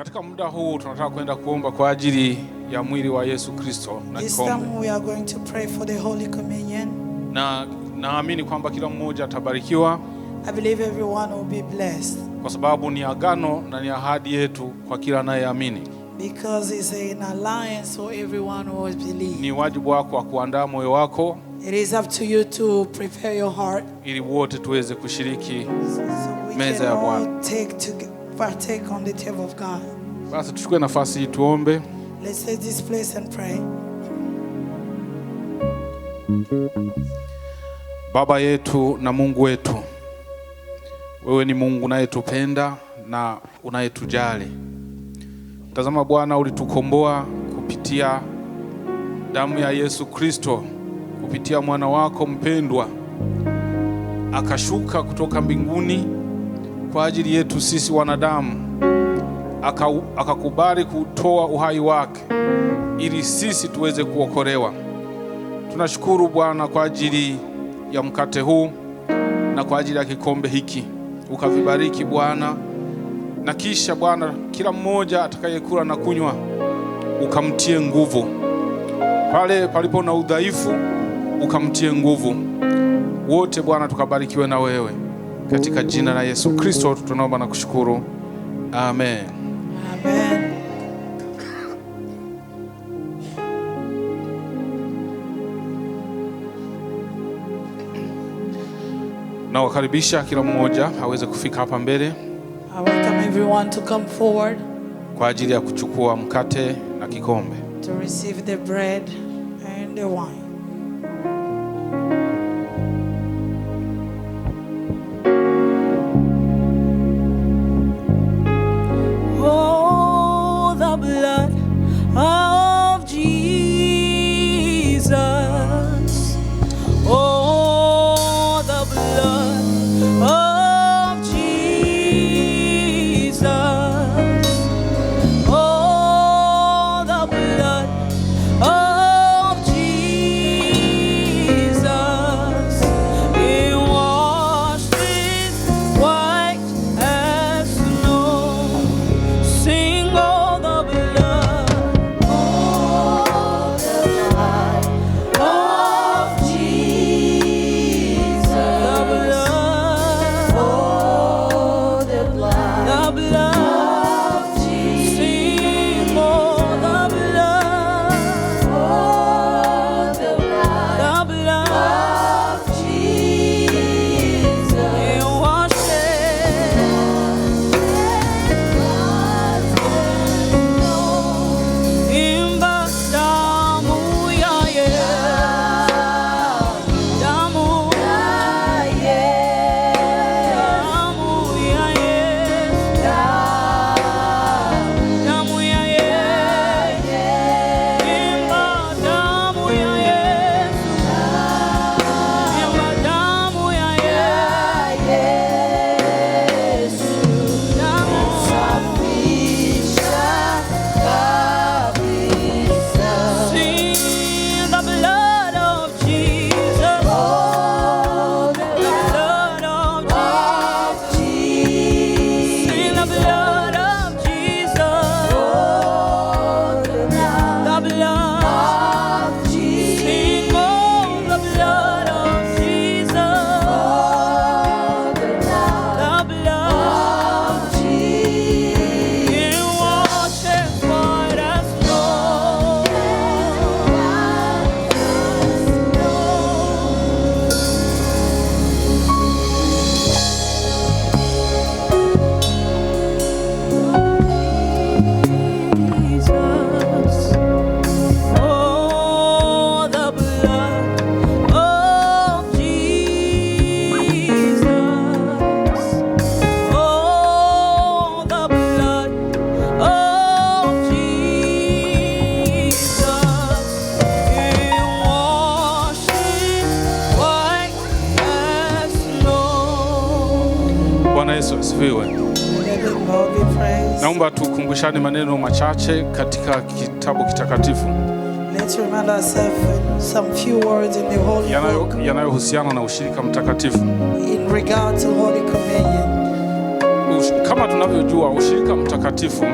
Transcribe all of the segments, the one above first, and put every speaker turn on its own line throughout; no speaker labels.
Katika muda huu tunataka kwenda kuomba kwa ajili ya mwili wa Yesu Kristo na
This
kikombe.
time we are going to pray for the Holy Communion.
Na naamini kwamba kila mmoja atabarikiwa.
I believe everyone will be blessed.
Kwa sababu ni agano na ni ahadi yetu kwa kila anayeamini.
Because it's an alliance for everyone who has believed.
Ni wajibu wako wa kuandaa moyo wako.
It is up to you to prepare your heart.
Ili wote tuweze kushiriki
So we
meza ya
can
Bwana.
all partake on the table of God.
Basi tuchukue nafasi hii tuombe.
Let's take this place and pray.
Baba yetu na Mungu wetu, wewe ni Mungu unayetupenda na unayetujali. Tazama Bwana, ulitukomboa kupitia damu ya Yesu Kristo, kupitia mwana wako mpendwa. Akashuka kutoka mbinguni kwa ajili yetu sisi wanadamu. Akakubali kutoa uhai wake ili sisi tuweze kuokolewa. Tunashukuru Bwana kwa ajili ya mkate huu na kwa ajili ya kikombe hiki. Ukavibariki Bwana, na kisha Bwana, kila mmoja atakayekula na kunywa ukamtie nguvu. Pale palipo na udhaifu ukamtie nguvu. Wote Bwana tukabarikiwe na wewe. Katika jina la Yesu Kristo tunaomba na kushukuru. Amen.
Amen.
Na wakaribisha kila mmoja aweze kufika hapa mbele
I welcome everyone to come forward
kwa ajili ya kuchukua mkate na kikombe.
to receive the bread and the wine. Oh, the blood of Jesus. Oh, the blood of Jesus. Oh, the blood of Jesus. It washed it white as snow. Sing, oh, the blood. Oh, the blood of Jesus. The blood. Oh, the blood. The blood of Jesus. Sing, oh, the blood. Oh, the blood. The blood of Jesus. It washed imba damu ya Yesu, damu ya Yesu, damu ya Yesu, damu ya Yesu, imba damu ya Yesu, imba damu ya Yesu, damu sing the blood of Jesus. Oh, the blood of Jesus. Sing the blood of Jesus. Oh, the blood of Jesus. Sing, oh, the blood of Jesus. Oh, the blood of Jesus. It washes white as snow. Jesus. Oh, the blood of Jesus. Oh, the blood of Jesus. It washes white as snow.
Bwana Yesu asifiwe.
Let God be praised.
Naomba tukumbushane maneno machache katika kitabu kitakatifu
Let's remind ourselves some few words in the Holy Book
yanayohusiana na ushirika mtakatifu.
in regard to Holy Communion.
kama tunavyojua ushirika mtakatifu,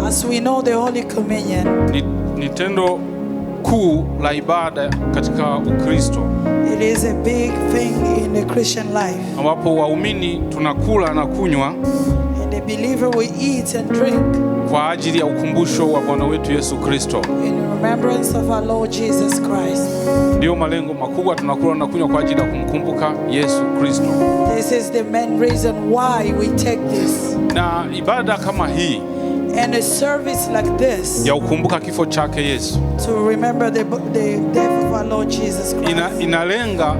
as we know, the Holy Communion
ni tendo kuu la ibada katika Ukristo.
It is a big thing in the Christian life.
Ambapo waumini tunakula na kunywa,
and the believer will eat and drink
kwa ajili ya ukumbusho wa Bwana wetu Yesu Kristo.
In remembrance of our Lord Jesus Christ.
Ndio malengo makubwa, tunakula na kunywa kwa ajili ya kumkumbuka Yesu Kristo.
This is the main reason why we take this.
Na ibada kama hii,
and a service like this,
ya ukumbuka kifo chake Yesu,
to remember the death of our Lord Jesus Christ,
inalenga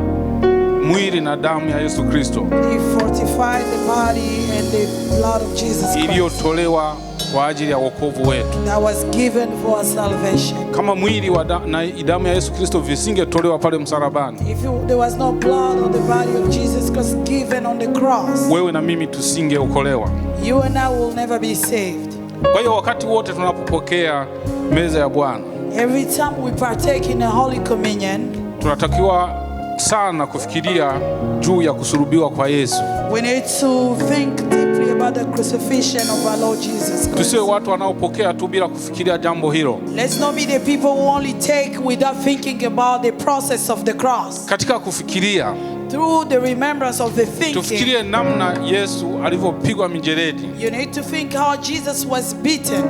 mwili na damu ya Yesu Kristo,
He fortified the body and the blood of Jesus Christ,
iliyotolewa kwa ajili ya wokovu wetu,
that was given for our salvation.
Kama mwili na damu ya Yesu Kristo visingetolewa pale msalabani,
if there was no blood on the body of Jesus Christ given on the cross,
wewe na mimi tusingeokolewa.
You and I will never be saved.
Kwa hiyo wakati wote tunapopokea meza ya Bwana,
every time we partake in a Holy Communion,
tunatakiwa sana kufikiria juu ya kusulubiwa kwa Yesu.
We need to think deeply about the crucifixion of our Lord Jesus Christ.
Tusiwe watu wanaopokea tu bila kufikiria jambo hilo.
Let's not be the people who only take without thinking about the process of the cross.
Katika kufikiria,
through the remembrance of the thinking,
tufikirie namna Yesu alivyopigwa mijeledi,
you need to think how Jesus was beaten,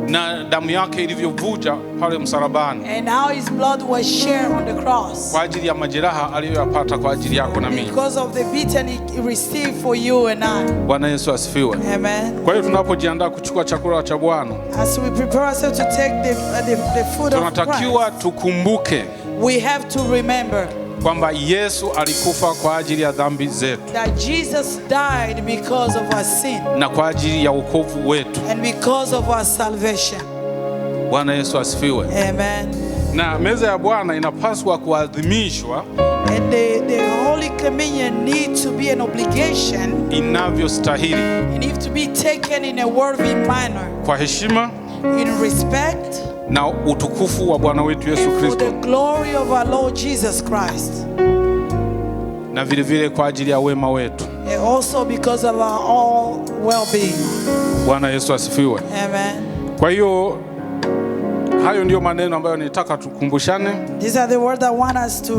na damu yake ilivyovuja pale msalabani,
and how his blood was shed on the cross,
kwa ajili ya majeraha aliyoyapata kwa ajili yako na mimi,
because of the beating he received for you and I.
Bwana Yesu asifiwe.
Amen.
Kwa hiyo tunapojiandaa kuchukua chakula cha Bwana,
as we prepare ourselves to take the food of Christ,
tunatakiwa tukumbuke,
we have to remember
kwamba Yesu alikufa kwa ajili ya dhambi zetu,
that Jesus died because of our sin,
na kwa ajili ya wokovu wetu,
and because of our salvation.
Bwana Yesu asifiwe.
Amen.
Na meza ya Bwana inapaswa kuadhimishwa,
and the Holy Communion needs to be an obligation,
inavyostahili,
it needs to be taken in a worthy manner,
kwa heshima,
in respect,
na utukufu wa Bwana wetu Yesu
for
Kristo,
the glory of our Lord Jesus Christ,
na vile vile kwa ajili ya wema wetu,
and also because of our all well-being.
Bwana Yesu asifiwe.
Amen.
Kwa hiyo hayo ndio maneno ambayo nitaka tukumbushane.
These are the words I want us to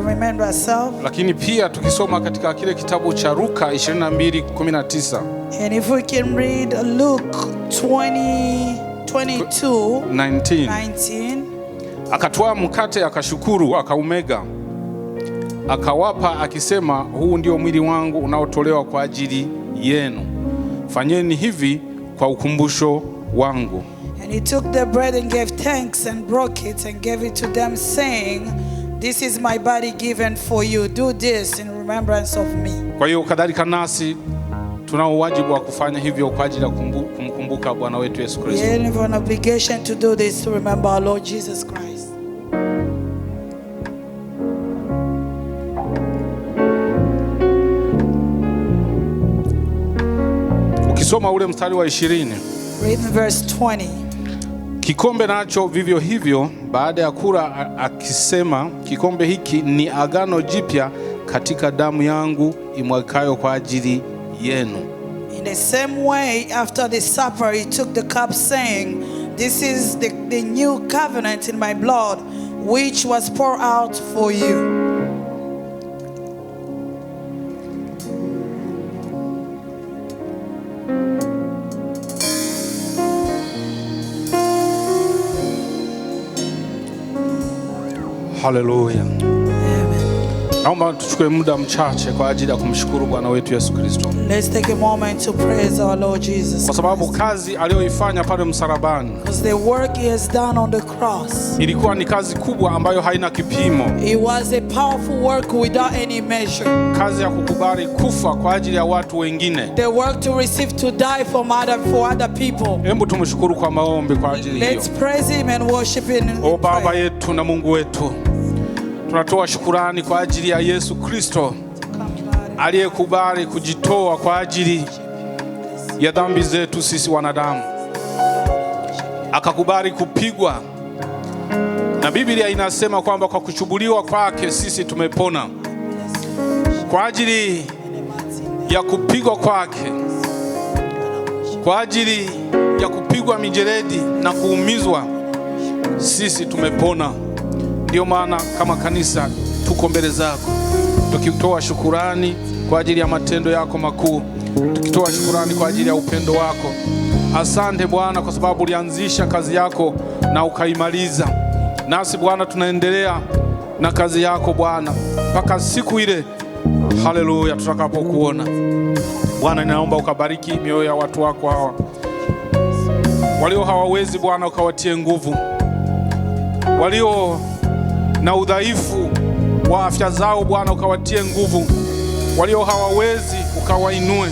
remember ourselves.
Lakini pia tukisoma katika kile kitabu cha Luka 22:19,
and if we can read Luke 22:19,
akatwaa mkate akashukuru, akaumega, akawapa akisema, huu ndio mwili wangu unaotolewa kwa ajili yenu, fanyeni hivi kwa ukumbusho wangu.
And he took the bread and gave thanks and broke it and gave it to them, saying, this is my body given for you, do this in remembrance of me.
Kwa hiyo kadhalika nasi tunao wajibu wa kufanya hivyo kwa ajili ya kumkumbuka Bwana wetu Yesu Kristo.
We have an obligation to do this to remember our Lord Jesus Christ.
Ukisoma ule mstari wa 20,
read verse 20.
Kikombe nacho vivyo hivyo baada ya kula, akisema, kikombe hiki ni agano jipya katika damu yangu imwagikayo kwa ajili yenu.
In the same way, after the supper, he took the cup, saying, this is the new covenant in my blood, which was poured out for you.
Hallelujah.
Amen.
Naomba tuchukue muda mchache kwa ajili ya kumshukuru Bwana wetu Yesu Kristo.
Let's take a moment to praise our Lord Jesus.
Kwa sababu kazi aliyoifanya pale msalabani,
because the work he has done on the cross,
ilikuwa ni kazi kubwa ambayo haina kipimo.
It was a powerful work without any measure.
Kazi ya kukubali kufa kwa ajili ya watu wengine.
The work to receive, to die for other people.
Hebu tumshukuru kwa maombi kwa ajili hiyo.
Let's praise him and worship him.
O Baba yetu na Mungu wetu, tunatoa shukurani kwa ajili ya Yesu Kristo aliyekubali kujitoa kwa ajili ya dhambi zetu sisi wanadamu, akakubali kupigwa, na Biblia inasema kwamba kwa kuchubuliwa kwake sisi tumepona. Kwa ajili ya kupigwa kwake kwa ajili ya kupigwa mijeledi na kuumizwa, sisi tumepona. Ndio maana kama kanisa tuko mbele zako tukitoa shukurani kwa ajili ya matendo yako makuu, tukitoa shukurani kwa ajili ya upendo wako. Asante Bwana kwa sababu ulianzisha kazi yako na ukaimaliza. Nasi Bwana tunaendelea na kazi yako Bwana mpaka siku ile, haleluya, tutakapokuona. Bwana, ninaomba ukabariki mioyo ya watu wako hawa walio hawawezi Bwana, ukawatie nguvu. Walio na udhaifu wa afya zao Bwana, ukawatie nguvu. Walio hawawezi ukawainue.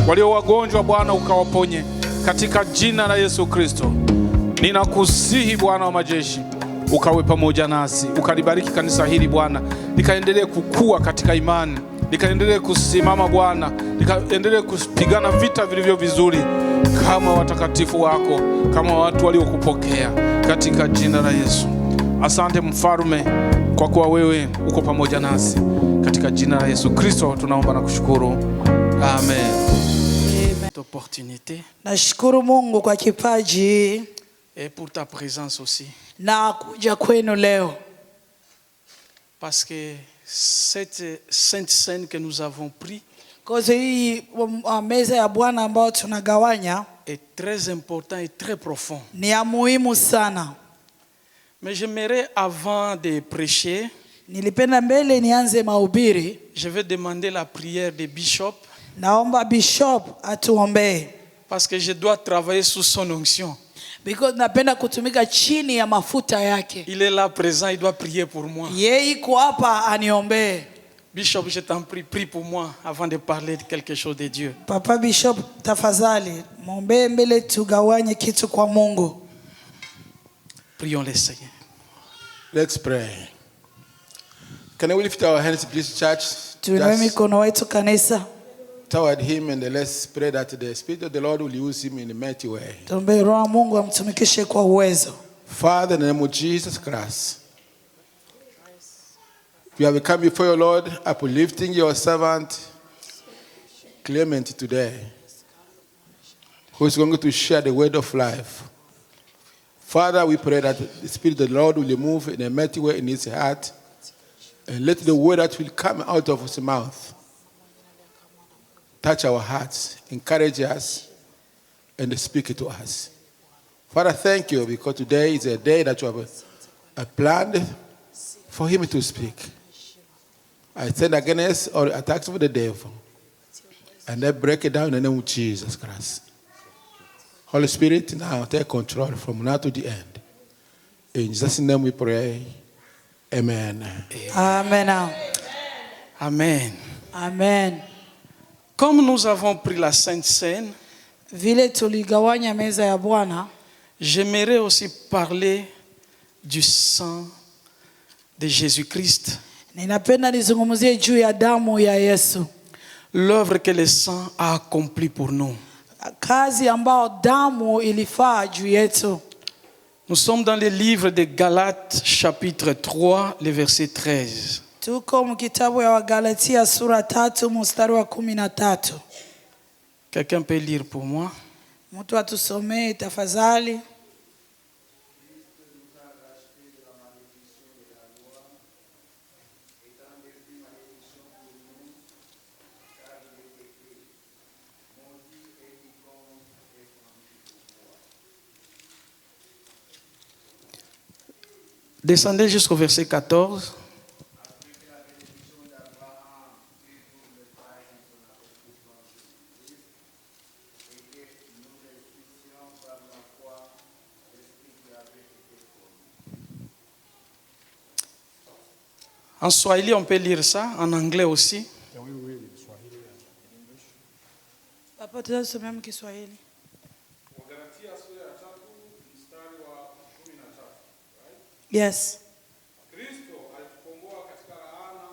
Walio wagonjwa Bwana, ukawaponye katika jina la Yesu Kristo. Ninakusihi Bwana wa majeshi, ukawe pamoja nasi, ukalibariki kanisa hili Bwana, likaendelee kukua katika imani, likaendelee kusimama Bwana, likaendelee kupigana vita vilivyo vizuri kama watakatifu wako, kama watu waliokupokea katika jina la Yesu. Asante Mfalme, kwa kuwa wewe uko pamoja nasi, katika jina la Yesu Kristo tunaomba na kushukuru. Amen.
Opportunité
Nashukuru Mungu kwa kipaji
et pour ta présence aussi,
na kuja kwenu leo,
parce que cette sainte scène que nous avons pris
kwa hii meza ya Bwana ambayo tunagawanya
est très important et très profond.
ni ya muhimu sana.
Mais j'aimerais, avant de prêcher,
Nilipenda mbele nianze mahubiri,
je vais demander la prière de Bishop,
naomba Bishop atuombee,
parce que je dois travailler sous son onction.
because napenda kutumika chini ya mafuta yake.
Il est là présent, il doit prier pour moi.
Yeye iko hapa aniombee.
Bishop, je t'en prie, prie pour moi avant de parler de quelque chose de Dieu.
Papa Bishop, tafadhali muombee mbele tugawanye kitu kwa Mungu.
Prions le Seigneur.
Let's pray. Can we lift our hands, please, church?
Tuinue
Just
mikono wetu kanisa,
toward him, and let's pray that the Spirit of the Lord will use him in a mighty way.
tuombe Roho Mungu amtumikishe kwa uwezo.
Father, in the name of Jesus Christ, we have come before you, Lord, uplifting your servant Clement today, who is going to share the word of life. Father, we pray that the Spirit of the Lord will move in a mighty way in his heart, and let the word that will come out of his mouth touch our hearts, encourage us, and speak to us. Father, thank you, because today is a day that you have planned for him to speak. I stand against all attacks of the devil, and I break it down in the name of Jesus Christ. Holy Spirit, now take control from now to the end. In Jesus' name we pray. Amen.
Amen.
Amen.
Amen.
Comme nous avons pris la Sainte Seine,
Vile tuligawanya meza ya Bwana,
j'aimerais aussi parler du sang de Jésus-Christ,
ninapenda nizungumzie juu ya damu ya Yesu.
l'œuvre que le sang a accomplie pour nous.
Kazi ambao damu ilifaa juu yetu.
Nous sommes dans le livre de Galates, chapitre 3, le verset 13.
Tuko mkitabu ya Wagalatia sura 3 mstari wa 13.
Quelqu'un peut lire pour moi?
Mtu atusomee tafadhali.
Descendez jusqu'au verset 14. En Swahili, on peut lire ça. En anglais aussi.
Papa tutasomea mkiswahili. Yes.
Kristo alitukomboa katika laana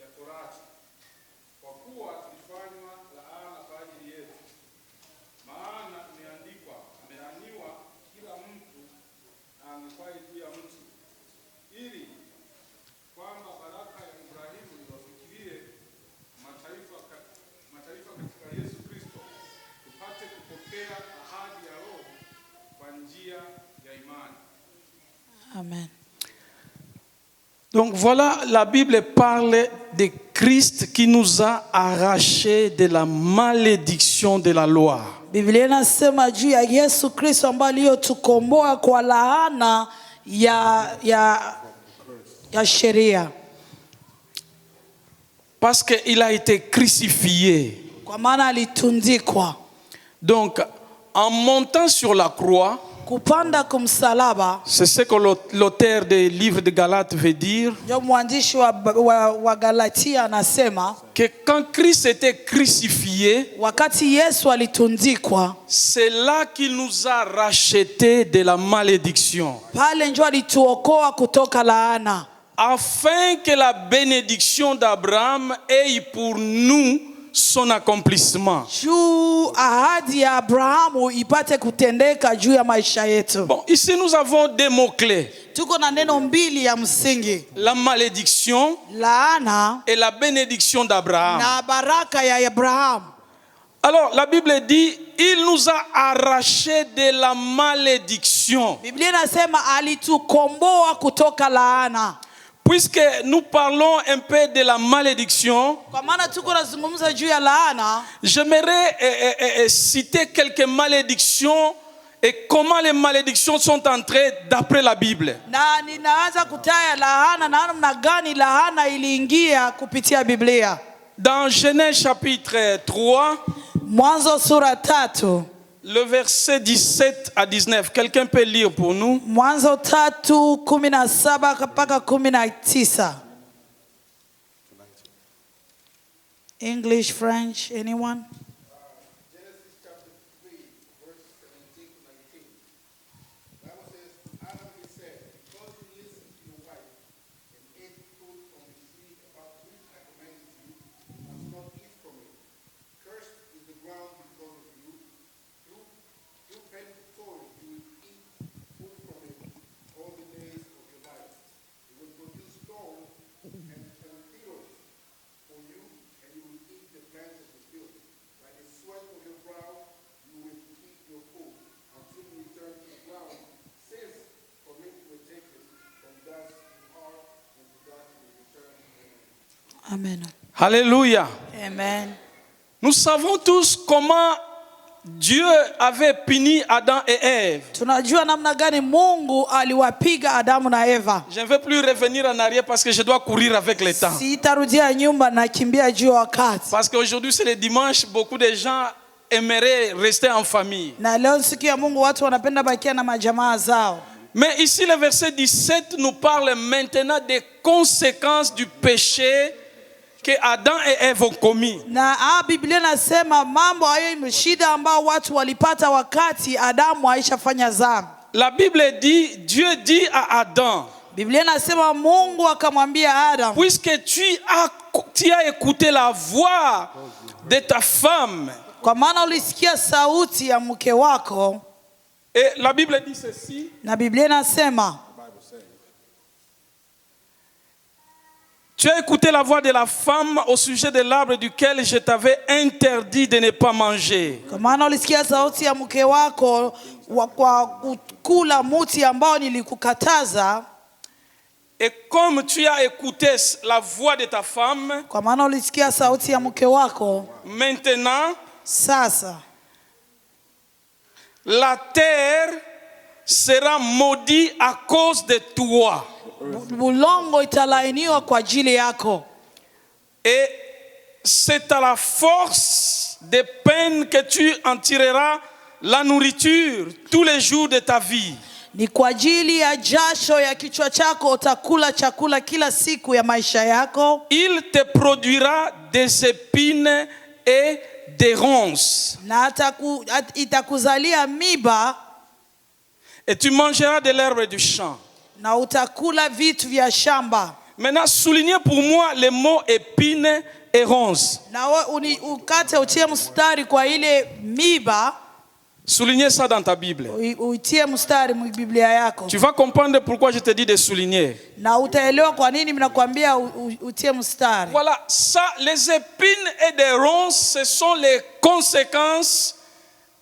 ya torati, kwa kuwa tulifanywa laana kwa ajili yetu. Maana imeandikwa, amelaaniwa kila mtu aangikwaye juu ya mti, ili kwamba baraka ya Ibrahimu iwafikirie mataifa katika Yesu Kristo, tupate kupokea
Amen.
Donc voilà, la Bible parle de Christ qui nous a arrachés de la malédiction de la loi.
Biblia inasema juu ya Yesu Kristo ambaye aliyotukomboa kwa laana ya sheria.
Parce qu'il a été crucifié.
Kwa maana alitundikwa.
Donc, en montant sur la croix,
Kupanda kumsalaba,
c'est ce que l'auteur des livres de Galates veut dire.
ndio mwandishi wa Galatia anasema
Que quand Christ était crucifié,
wakati Yesu alitundikwa,
c'est là qu'il nous a rachetés de la malédiction.
pale ndio alituokoa kutoka laana,
Afin que la bénédiction d'Abraham ait pour nous son accomplissement.
juu ahadi ya Abrahamu ipate kutendeka juu ya maisha yetu.
Bon, ici nous avons deux mots-clés.
Tuko na neno mbili ya msingi,
La malédiction
laana
et la bénédiction d'Abraham.
na baraka ya Abrahamu.
Alors, la Bible dit, il nous a arrachés de la malédiction.
Biblia inasema alitukomboa kutoka laana.
Puisque nous parlons un peu de la malédiction,
Kwa maana tuko nazungumza juu ya laana,
j'aimerais citer quelques malédictions et comment les malédictions sont entrées d'après la Bible.
na ninaanza kutaya laana na namna gani laana iliingia kupitia Biblia.
Dans Genèse chapitre 3,
Mwanzo sura 3,
le verset 17 à 19, quelqu'un peut lire pour nous?
Mwanzo 3:17 mpaka 19. English, French, anyone?
Genesis chapter 3, verse 17 to 19. The Bible says, Adam he said, because you listened to your wife and ate fruit from the tree about which I commanded you, you must not eat from it. Cursed is the ground because of you. Through painful toil you will eat food from it all the days of your life. It will produce thorns and thorns for you, and you will eat the plants of the field. By the sweat of your brow you will eat your food until you return to the ground, since from it you were taken, from dust you are, and to dust you will return.
Amen.
Alléluia.
Amen.
Nous savons tous comment Dieu avait puni Adam et Ève.
Tunajua namna gani Mungu aliwapiga Adamu na Eva.
Je ne veux plus revenir en arrière parce que je dois courir avec le temps.
Sitarudia nyumba na kimbia juu ya wakati.
Parce qu'aujourd'hui c'est le dimanche, beaucoup de gens aimeraient rester en famille.
Na leo siku ya Mungu watu wanapenda bakia na majamaa zao.
Mais ici le verset 17 nous parle maintenant des conséquences du péché que Adam et Ève ont commis.
Na Biblia nasema mambo hayo shida ambao watu walipata wakati Adamu aishafanya dhambi.
La Bible dit, Dieu dit à Adam,
Biblia nasema Mungu akamwambia Adam,
puisque tu as écouté la voix de ta femme.
kwa maana ulisikia sauti ya mke wako.
Et la Bible dit ceci.
Na Biblia nasema
Tu as écouté la voix de la femme au sujet de l'arbre duquel je t'avais interdit de ne pas manger.
kwa maana ulisikia sauti ya mke wako kwa kula muti ambao nilikukataza.
Et comme tu as écouté la voix de ta femme,
Kwa maana ulisikia sauti ya mke wako,
maintenant,
sasa
la terre sera maudite à cause de toi.
bulongo italainiwa kwa ajili yako.
Et c'est à la force des peines que tu en tireras la nourriture tous les jours de ta vie.
Ni kwa ajili ya jasho ya kichwa chako utakula chakula kila siku ya maisha yako.
Il te produira des épines et des ronces.
Na itakuzalia miba.
Et tu mangeras de l'herbe du champ.
Na utakula vitu vya shamba.
Maintenant, soulignez pour moi les mots épines et ronces.
Na ukate utie mstari kwa ile miba.
Soulignez ça dans ta Bible.
Uitie mstari mu Biblia yako.
Tu vas comprendre pourquoi je te dis de souligner.
Na utaelewa kwa nini ninakwambia utie mstari.
Voilà, ça, les épines et les ronces, ce sont les conséquences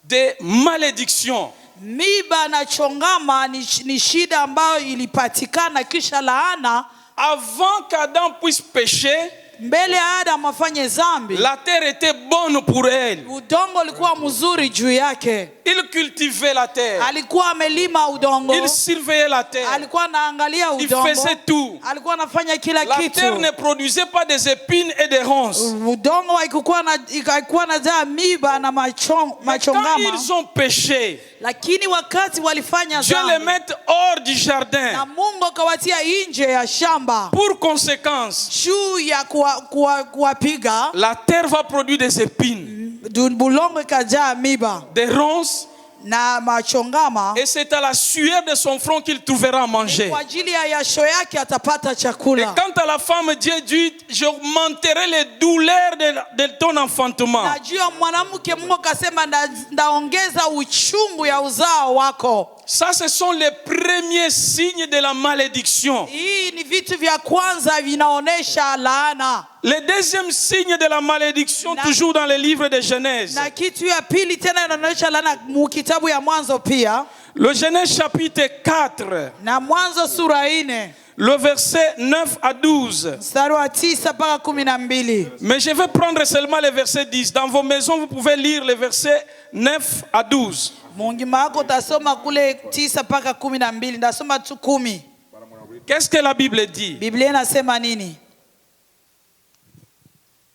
des malédictions.
Miba na chongama ni shida ambayo ilipatikana kisha laana.
Avant qu'Adam puisse pécher,
Mbele ya Adam afanye zambi,
la terre était bonne pour elle.
udongo ulikuwa mzuri juu yake.
Il cultivait la terre.
Alikuwa amelima udongo.
Il surveillait la terre.
Alikuwa anaangalia
Il
udongo.
faisait tout.
Alikuwa anafanya kila
La
kitu.
terre ne produisait pas des épines et des ronces.
Udongo haikuwa na miba na
Mais quand
machongama.
ils ont péché,
Lakini wakati walifanya
Dieu les
zambi,
met hors du
na
jardin.
Mungu akawatia nje ya shamba
Pour conséquence,
juu ya kuwapiga,
la terre va produire des épines,
bulongo ikajaa miba
des ronces,
na machongama.
et c'est à la sueur de son front qu'il trouvera à manger.
Kwa ajili ya jasho yake atapata
Et
chakula.
quant à la femme, Dieu dit, j'augmenterai les douleurs de ton enfantement.
Na juu ya mwanamke Mungu akasema ndaongeza uchungu ya uzao wako.
Ça, ce sont les premiers signes de la malédiction.
Hii ni vitu vya kwanza vinaonesha laana.
Le deuxième signe de la malédiction, toujours dans le livre de Genèse.
Na kitu ya pili tena inaonyesha laana mu kitabu ya Mwanzo pia.
Le Genèse chapitre 4,
Na Mwanzo sura 4
le verset 9 à 12.
mstari wa 9 mpaka 12.
Mais je vais prendre seulement le verset 10. Dans vos maisons, vous pouvez lire le verset 9 à 12.
Mungima wako utasoma kule 9 mpaka 12. Ndasoma tu 10.
Qu'est-ce que la Bible dit?
Biblia inasema nini?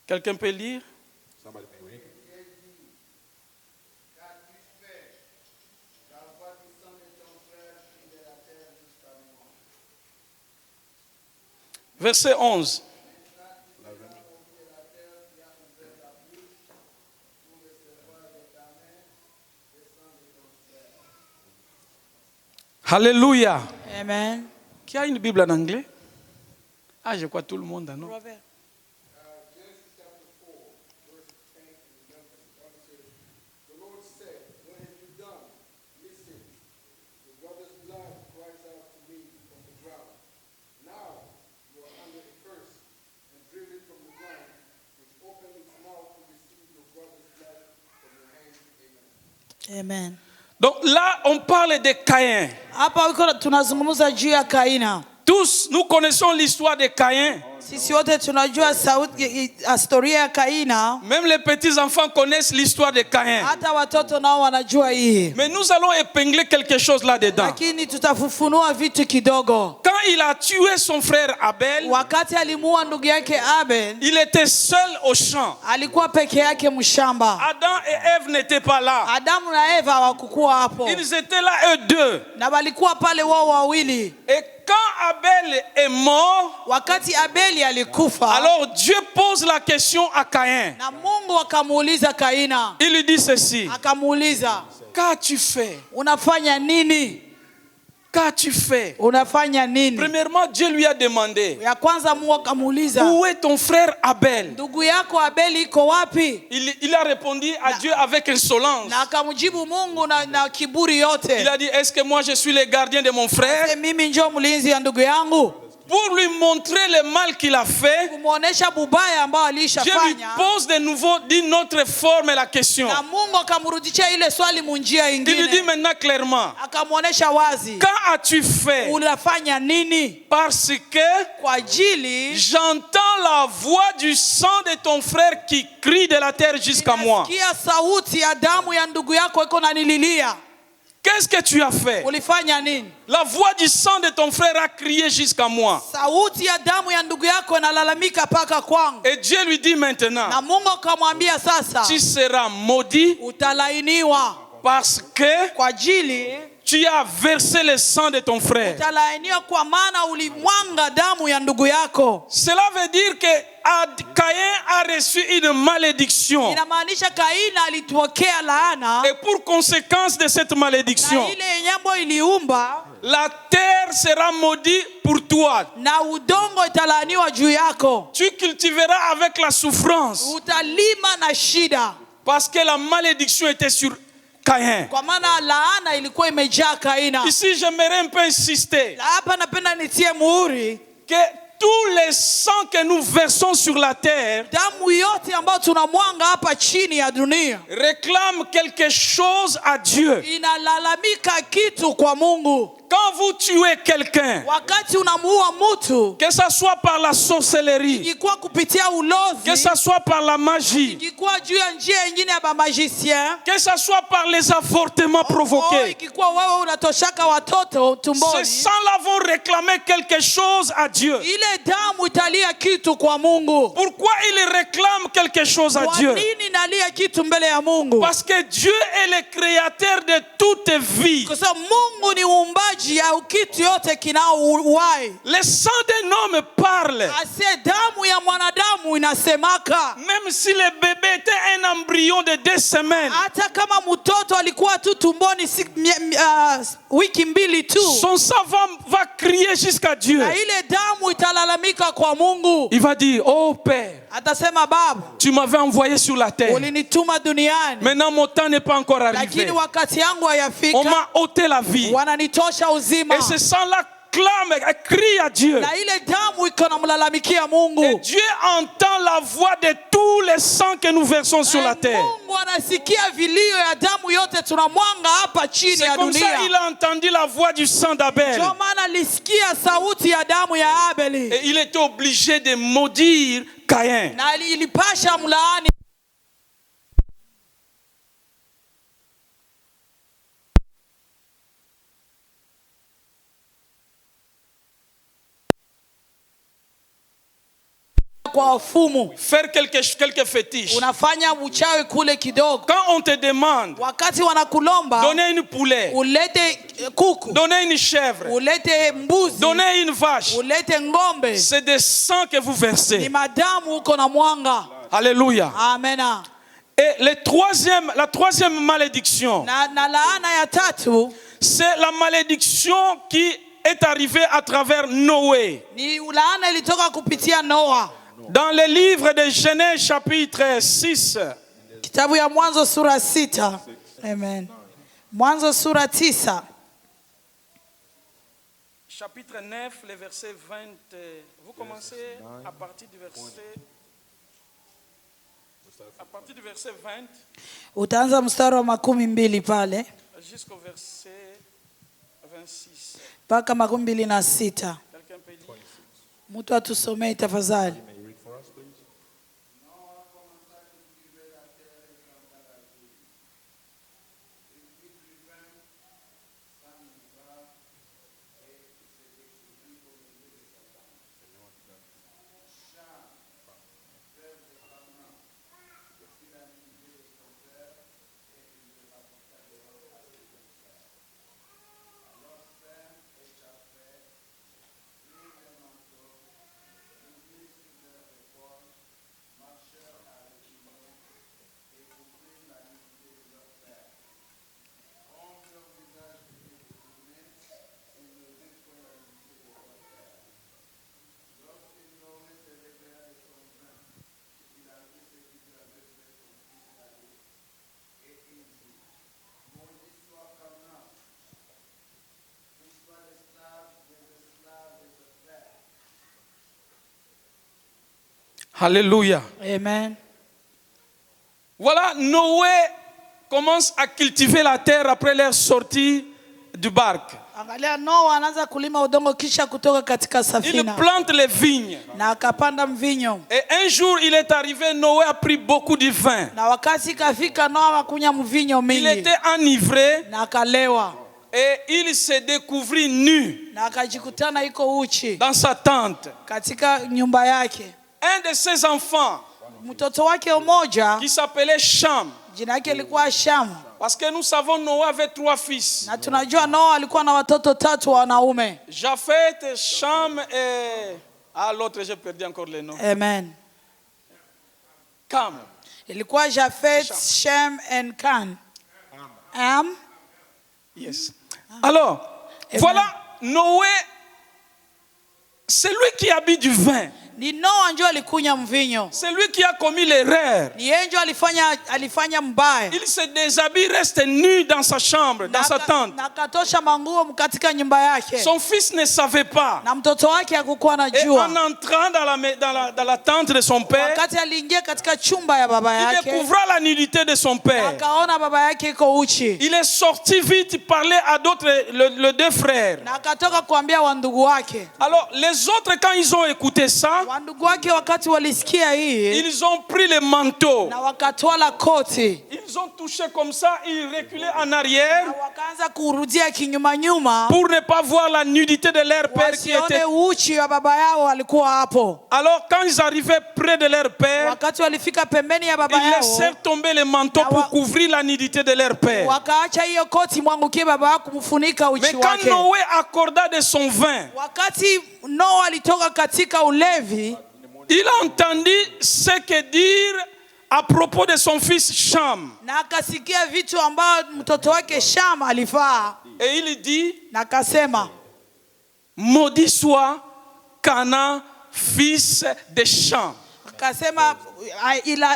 Quelqu'un peut lire? Verset 11. Alléluia.
Amen.
Qui a une Bible en anglais? Ah, je crois tout le monde, non?
Amen.
Donc là, on parle de Caïn.
Hapa tunazungumza juu ya Kaina.
Tous, nous connaissons l'histoire de Caïn.
Sisi wote tunajua historia ya Kaina.
Même les petits-enfants connaissent l'histoire de Caïn.
Hata watoto nao wanajua hii.
Mais nous allons épingler quelque chose là-dedans.
Lakini tutafufunua vitu kidogo.
Quand il a tué son frère Abel,
Wakati alimuua ndugu yake Abel,
il était seul au champ.
alikuwa peke yake mshamba.
Adam et Ève n'étaient pas là.
Adamu na Eva hawakuwa hapo.
Ils étaient là, eux deux.
Na walikuwa pale wao wawili.
Et quand Abel est mort,
Wakati Abeli alikufa,
alors Dieu pose la question à Caïn.
na Mungu akamuuliza Kaina.
Il lui dit ceci.
Akamuuliza,
Qu'as-tu fait?
unafanya nini?
Qu'as-tu fait?
Unafanya nini?
Premièrement, Dieu lui a demandé,
Ya kwanza Mungu akamuuliza,
où est ton frère Abel?
ndugu yako Abeli iko wapi?
Il a répondu à Dieu avec insolence.
Na akamjibu Mungu na kiburi
Il
yote.
a dit, est-ce que moi je suis le gardien de mon frère?
Mimi ndio mlinzi ya ndugu yangu.
Pour lui montrer le mal qu'il a fait,
Kumuonesha bubaya ambao
Dieu lui
alishafanya.
pose de nouveau d'une autre forme la question.
Na Mungu akamrudishia ile swali munjia
Il lui dit
ingine.
maintenant clairement,
Akamuonesha wazi.
quand as-tu fait?
Unafanya nini?
Parce que
Kwa ajili
j'entends la voix du sang de ton frère qui crie de la terre jusqu'à moi.
nasikia sauti ya damu ya ndugu yako iko nanililia.
Qu'est-ce que tu as fait?
Ulifanya nini?
La voix du sang de ton frère a crié jusqu'à moi.
Sauti ya damu ya ndugu yako inalalamika paka kwangu.
Et Dieu lui dit maintenant,
Na Mungu akamwambia sasa,
tu seras maudit
utalainiwa
parce que
kwa ajili
tu as versé le sang de ton frère.
utalainiwa kwa maana ulimwanga damu ya ndugu yako.
Cela veut dire que Caïn a reçu une malédiction.
Inamaanisha Kaina alitokea laana,
Et pour conséquence de cette malédiction,
na ile nyambo iliumba,
la terre sera maudite pour toi.
na udongo italaaniwa juu yako.
Tu cultiveras avec la souffrance
Utalima na shida,
parce que la malédiction était sur Caïn.
kwa maana laana ilikuwa imejaa Kaina.
Ici, j'aimerais un peu insister
Na hapa napenda nitie muhuri
que Tous les sangs que nous versons sur la terre
damu yote ambayo tunamwanga hapa chini ya dunia
réclament quelque chose à Dieu.
inalalamika kitu kwa Mungu.
Quand vous tuez quelqu'un,
Wakati unamuua mtu,
que ça soit par la sorcellerie,
ikikuwa kupitia ulozi,
que ça soit par la magie,
ikikuwa juu ya njia nyingine ya bamagicien,
que ça soit par les avortements provoqués,
ikikuwa wewe unatoshaka watoto
ces
tumboni,
sangs-là vont réclamer quelque chose à Dieu.
ile damu italia kitu kwa Mungu.
Pourquoi il réclame quelque chose à
Kwa
Dieu?
nini nalia kitu mbele ya Mungu?
Parce que Dieu est le créateur de toute vie.
Kwa sababu Mungu ni uumbaji ya kitu yote kinao uhai.
Le sang d'un homme parle.
Ase damu ya mwanadamu inasemaka.
Même si le bébé était un embryon de 2 semaines,
Hata kama mtoto alikuwa tu tumboni wiki mbili tu,
son sang va crier jusqu'à Dieu.
na ile damu italalamika kwa Mungu.
Il va dire, oh Père,
Atasema, Baba,
tu m'avais envoyé sur la terre.
ulinituma duniani,
Maintenant mon temps n'est pas encore arrivé.
lakini wakati yangu
On
hayafika,
m'a ôté la vie.
wananitosha uzima.
Et ce sang-là clame, crie à Dieu.
Na ile damu iko namlalamikia
Et
Mungu.
Dieu entend la voix de tous les sangs que nous versons sur la terre.
Mungu anasikia vilio ya damu yote tunamwanga hapa chini
C'est
ya
comme ça
dunia.
qu'il a entendu la voix du sang d'Abel.
Ndio maana alisikia sauti ya damu ya Abeli,
Et il était obligé de maudire Caïn.
na ilipasha mlaani. Kwa wafumu
Faire quelques fétiches.
unafanya uchawi kule kidogo.
Quand on te demande,
Wakati wanakulomba
donnez une poulet,
ulete kuku,
donnez une chèvre,
ulete mbuzi,
donnez une vache,
ulete ng'ombe,
c'est des sangs que vous
ni
versez.
madamu uko na mwanga.
Alléluia.
Amena.
Et la troisième malédiction,
Na laana ya tatu
c'est la malédiction qui est arrivée à travers Noé.
ni laana ilitoka kupitia Noa.
Dans le livre de Genèse chapitre 6,
Kitabu ya Mwanzo sura 6. Amen. Mwanzo sura 9.
chapitre 9, le verset 20. Vous commencez à partir du verset 20
Utaanza mstari wa 12 pale
jusqu'au verset 26.
mpaka 26.
Quelqu'un peut lire?
Mtu atusomee tafadhali.
Alléluia.
Amen.
Voilà, Noé commence à cultiver la terre après leur sortie du barque.
Angalia, Noa anaanza kulima udongo kisha kutoka katika
Il
safina
plante les vignes.
na akapanda mvinyo.
Et un jour, il est arrivé, Noé a pris beaucoup de vin.
Na wakati kafika, Noa akunya mvinyo
Il
mingi
était enivré
na akalewa
et il se découvrit nu
na akajikutana iko uchi
dans sa tente.
katika nyumba yake.
Un de ses enfants,
Mtoto wake mmoja
qui s'appelait Cham,
jina yake ilikuwa Shamu,
parce que nous savons Noé avait 3 fils.
na tunajua Noa alikuwa na watoto 3 wanaume.
Japheth, Cham et... Ah, l'autre, j'ai perdu encore le nom.
Amen.
Cam.
Ilikuwa Japheth, Shem and Can.
Yes. Alors, voilà, Noé, c'est lui qui a bu du vin.
Ni Noa ndio alikunya mvinyo.
C'est lui qui a commis l'erreur.
Ni yeye ndio alifanya mbaya.
Il se déshabille, reste nu dans sa chambre, dans sa tente.
Na katosha manguo katika nyumba yake.
Son fils ne savait pas.
Na mtoto wake hakukuwa
Et
anajua.
en entrant dans la tente de son père,
Wakati aliingia katika chumba ya baba
il
yake,
découvra la nudité de son père.
akaona baba yake iko uchi.
Il est sorti vite parler à d'autres, les deux frères.
Na akatoka kuambia wandugu wake.
Alors les autres, quand ils ont écouté ça,
Wandugu wake wakati walisikia hii,
ils ont pris les manteaux.
na wakatwala koti.
Ils ont touché comme ça, ils reculaient en arrière
Na wakaanza kurudia kinyuma nyuma.
pour ne pas voir la nudité de leur père qui était.
Wasione uchi wa baba yao alikuwa hapo.
Alors quand ils arrivaient près de leur père,
Wakati walifika pembeni ya baba
ils
yao,
laissèrent tomber les manteaux pour couvrir la nudité de leur père.
wakaacha hiyo koti mwangukie baba yao kumfunika
Mais
uchi
quand
wake.
Noé accorda de son vin,
Wakati Noa alitoka katika ulevi,
il entendit ce que dire à propos de son fils Cham.
na akasikia vitu ambao mtoto wake Sham alifaa,
Et il dit,
na akasema,
maudit soit Canaan, fils de Cham.
akasema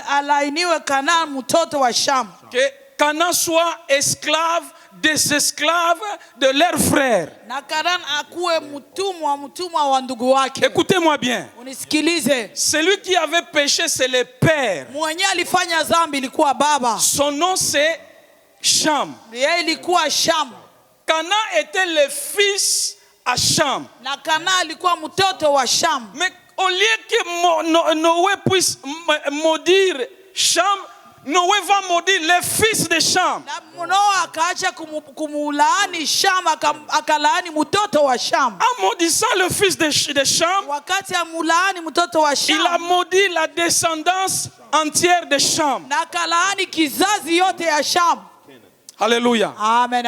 alainiwe Kanaan mtoto wa Sham.
Que Canaan soit esclave des esclaves de leurs frères.
Na Kanaan akuwe mtumwa wa ndugu wake.
Écoutez-moi bien.
Unisikilize.
Celui qui avait péché, c'est le père.
Mwenye alifanya dhambi ilikuwa baba.
Son nom, c'est Cham.
Yeye ilikuwa Sham.
Canaan était le fils à Cham.
Na Kanaan alikuwa mtoto wa Sham.
Mais au lieu que Noé puisse maudire Cham, Noé va maudire le fils de Cham.
Na Noa akaacha kumulaani Sham, akalaani mtoto wa Sham.
En maudissant le fils de Cham,
Wakati amulaani mtoto wa Sham,
il a maudit la descendance entière de Cham.
na akalaani kizazi yote ya Sham.
Alléluia.
Amen.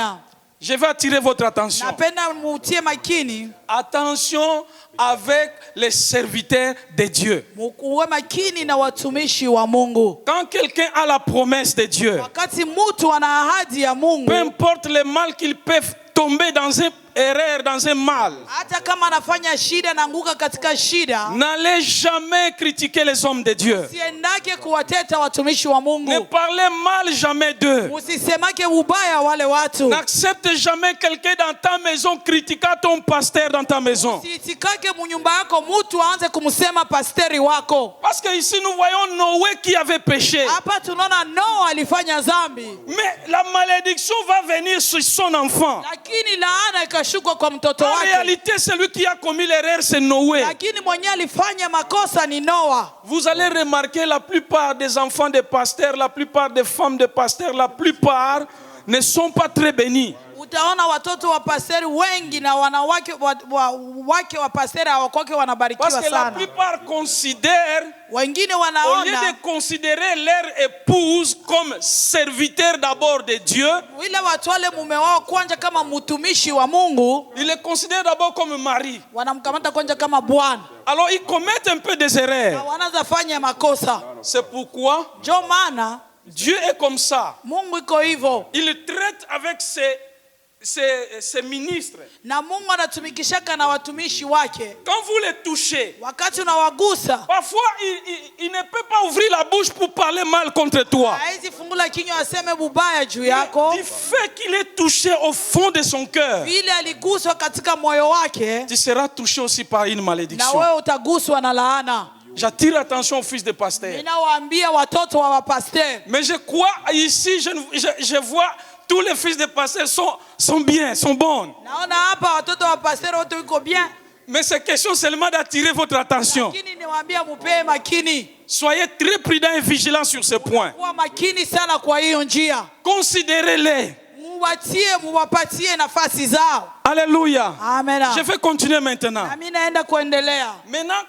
Je vais attirer votre attention.
Napenda mutie makini.
Attention avec les serviteurs de Dieu.
Mukuwe makini na watumishi wa Mungu.
Quand quelqu'un a la promesse de Dieu,
Wakati mtu ana ahadi ya Mungu,
peu importe le mal qu'il peut tomber dans une erreur, dans un mal,
hata kama anafanya shida na anguka katika shida,
n'allez jamais critiquer les hommes de Dieu.
siendake kuwateta watumishi wa
Ne
Mungu.
parlez mal jamais d'eux.
Usisemake ubaya wale watu.
N'accepte jamais quelqu'un dans ta maison critiquant ton pasteur dans ta maison.
Usiitikake munyumba yako mtu aanze kumsema pasteri wako.
Parce que ici nous voyons Noé qui avait péché.
Hapa tunaona Noa alifanya dhambi,
Mais la malédiction va venir sur son enfant.
lakini laana ikashuka kwa mtoto
En
wake.
réalité, celui qui a commis l'erreur, c'est Noé.
Lakini mwenye alifanya makosa ni Noa.
Vous allez remarquer la plupart des enfants de pasteurs, la plupart des femmes de pasteurs, la plupart ne sont pas très bénis.
Utaona watoto wa pasteri wengi na wanawake wake wa pasteri hawakwake
Parce
wanabarikiwa
que la
sana.
plupart considèrent,
Wengine
au lieu
wanaona
de considérer leur épouse comme serviteur d'abord de Dieu,
wile watwale mume wao kwanza kama mtumishi wa Mungu,
ils le considèrent d'abord comme mari.
wanamkamata kwanza kama bwana.
Alors ils commettent un peu des
Na
erreurs.
wanaanza fanya makosa.
C'est pourquoi
Ndio maana
Dieu est comme ça.
Mungu iko hivyo.
Il traite avec ses ministres.
Na Mungu anatumikishaka na watumishi wake.
Quand vous les touchez,
Wakati unawagusa,
parfois il ne peut pas ouvrir la bouche pour parler mal contre toi.
haizi fungula kinywa aseme bubaya juu yako.
Du fait qu'il est touché au fond de son cœur,
Vile aliguswa katika moyo wake,
tu seras touché aussi par une
na
malédiction.
wewe utaguswa na laana.
J'attire l'attention aux fils de pasteur.
Ninawaambia watoto wa wapasteri.
Mais je crois ici, je vois tous les fils de pasteur sont bien, sont bons.
Naona hapa watoto wa pasteri wote wiko bien.
Mais c'est question seulement d'attirer votre attention.
Lakini niwaambia mupee makini.
Soyez très prudents et vigilants sur ce point.
Kuwa makini sana kwa hiyo njia.
Considérez-les.
Muwapatie nafasi zao.
Alléluia.
Amen.
Je vais continuer maintenant.
Na mimi naenda kuendelea.
Maintenant,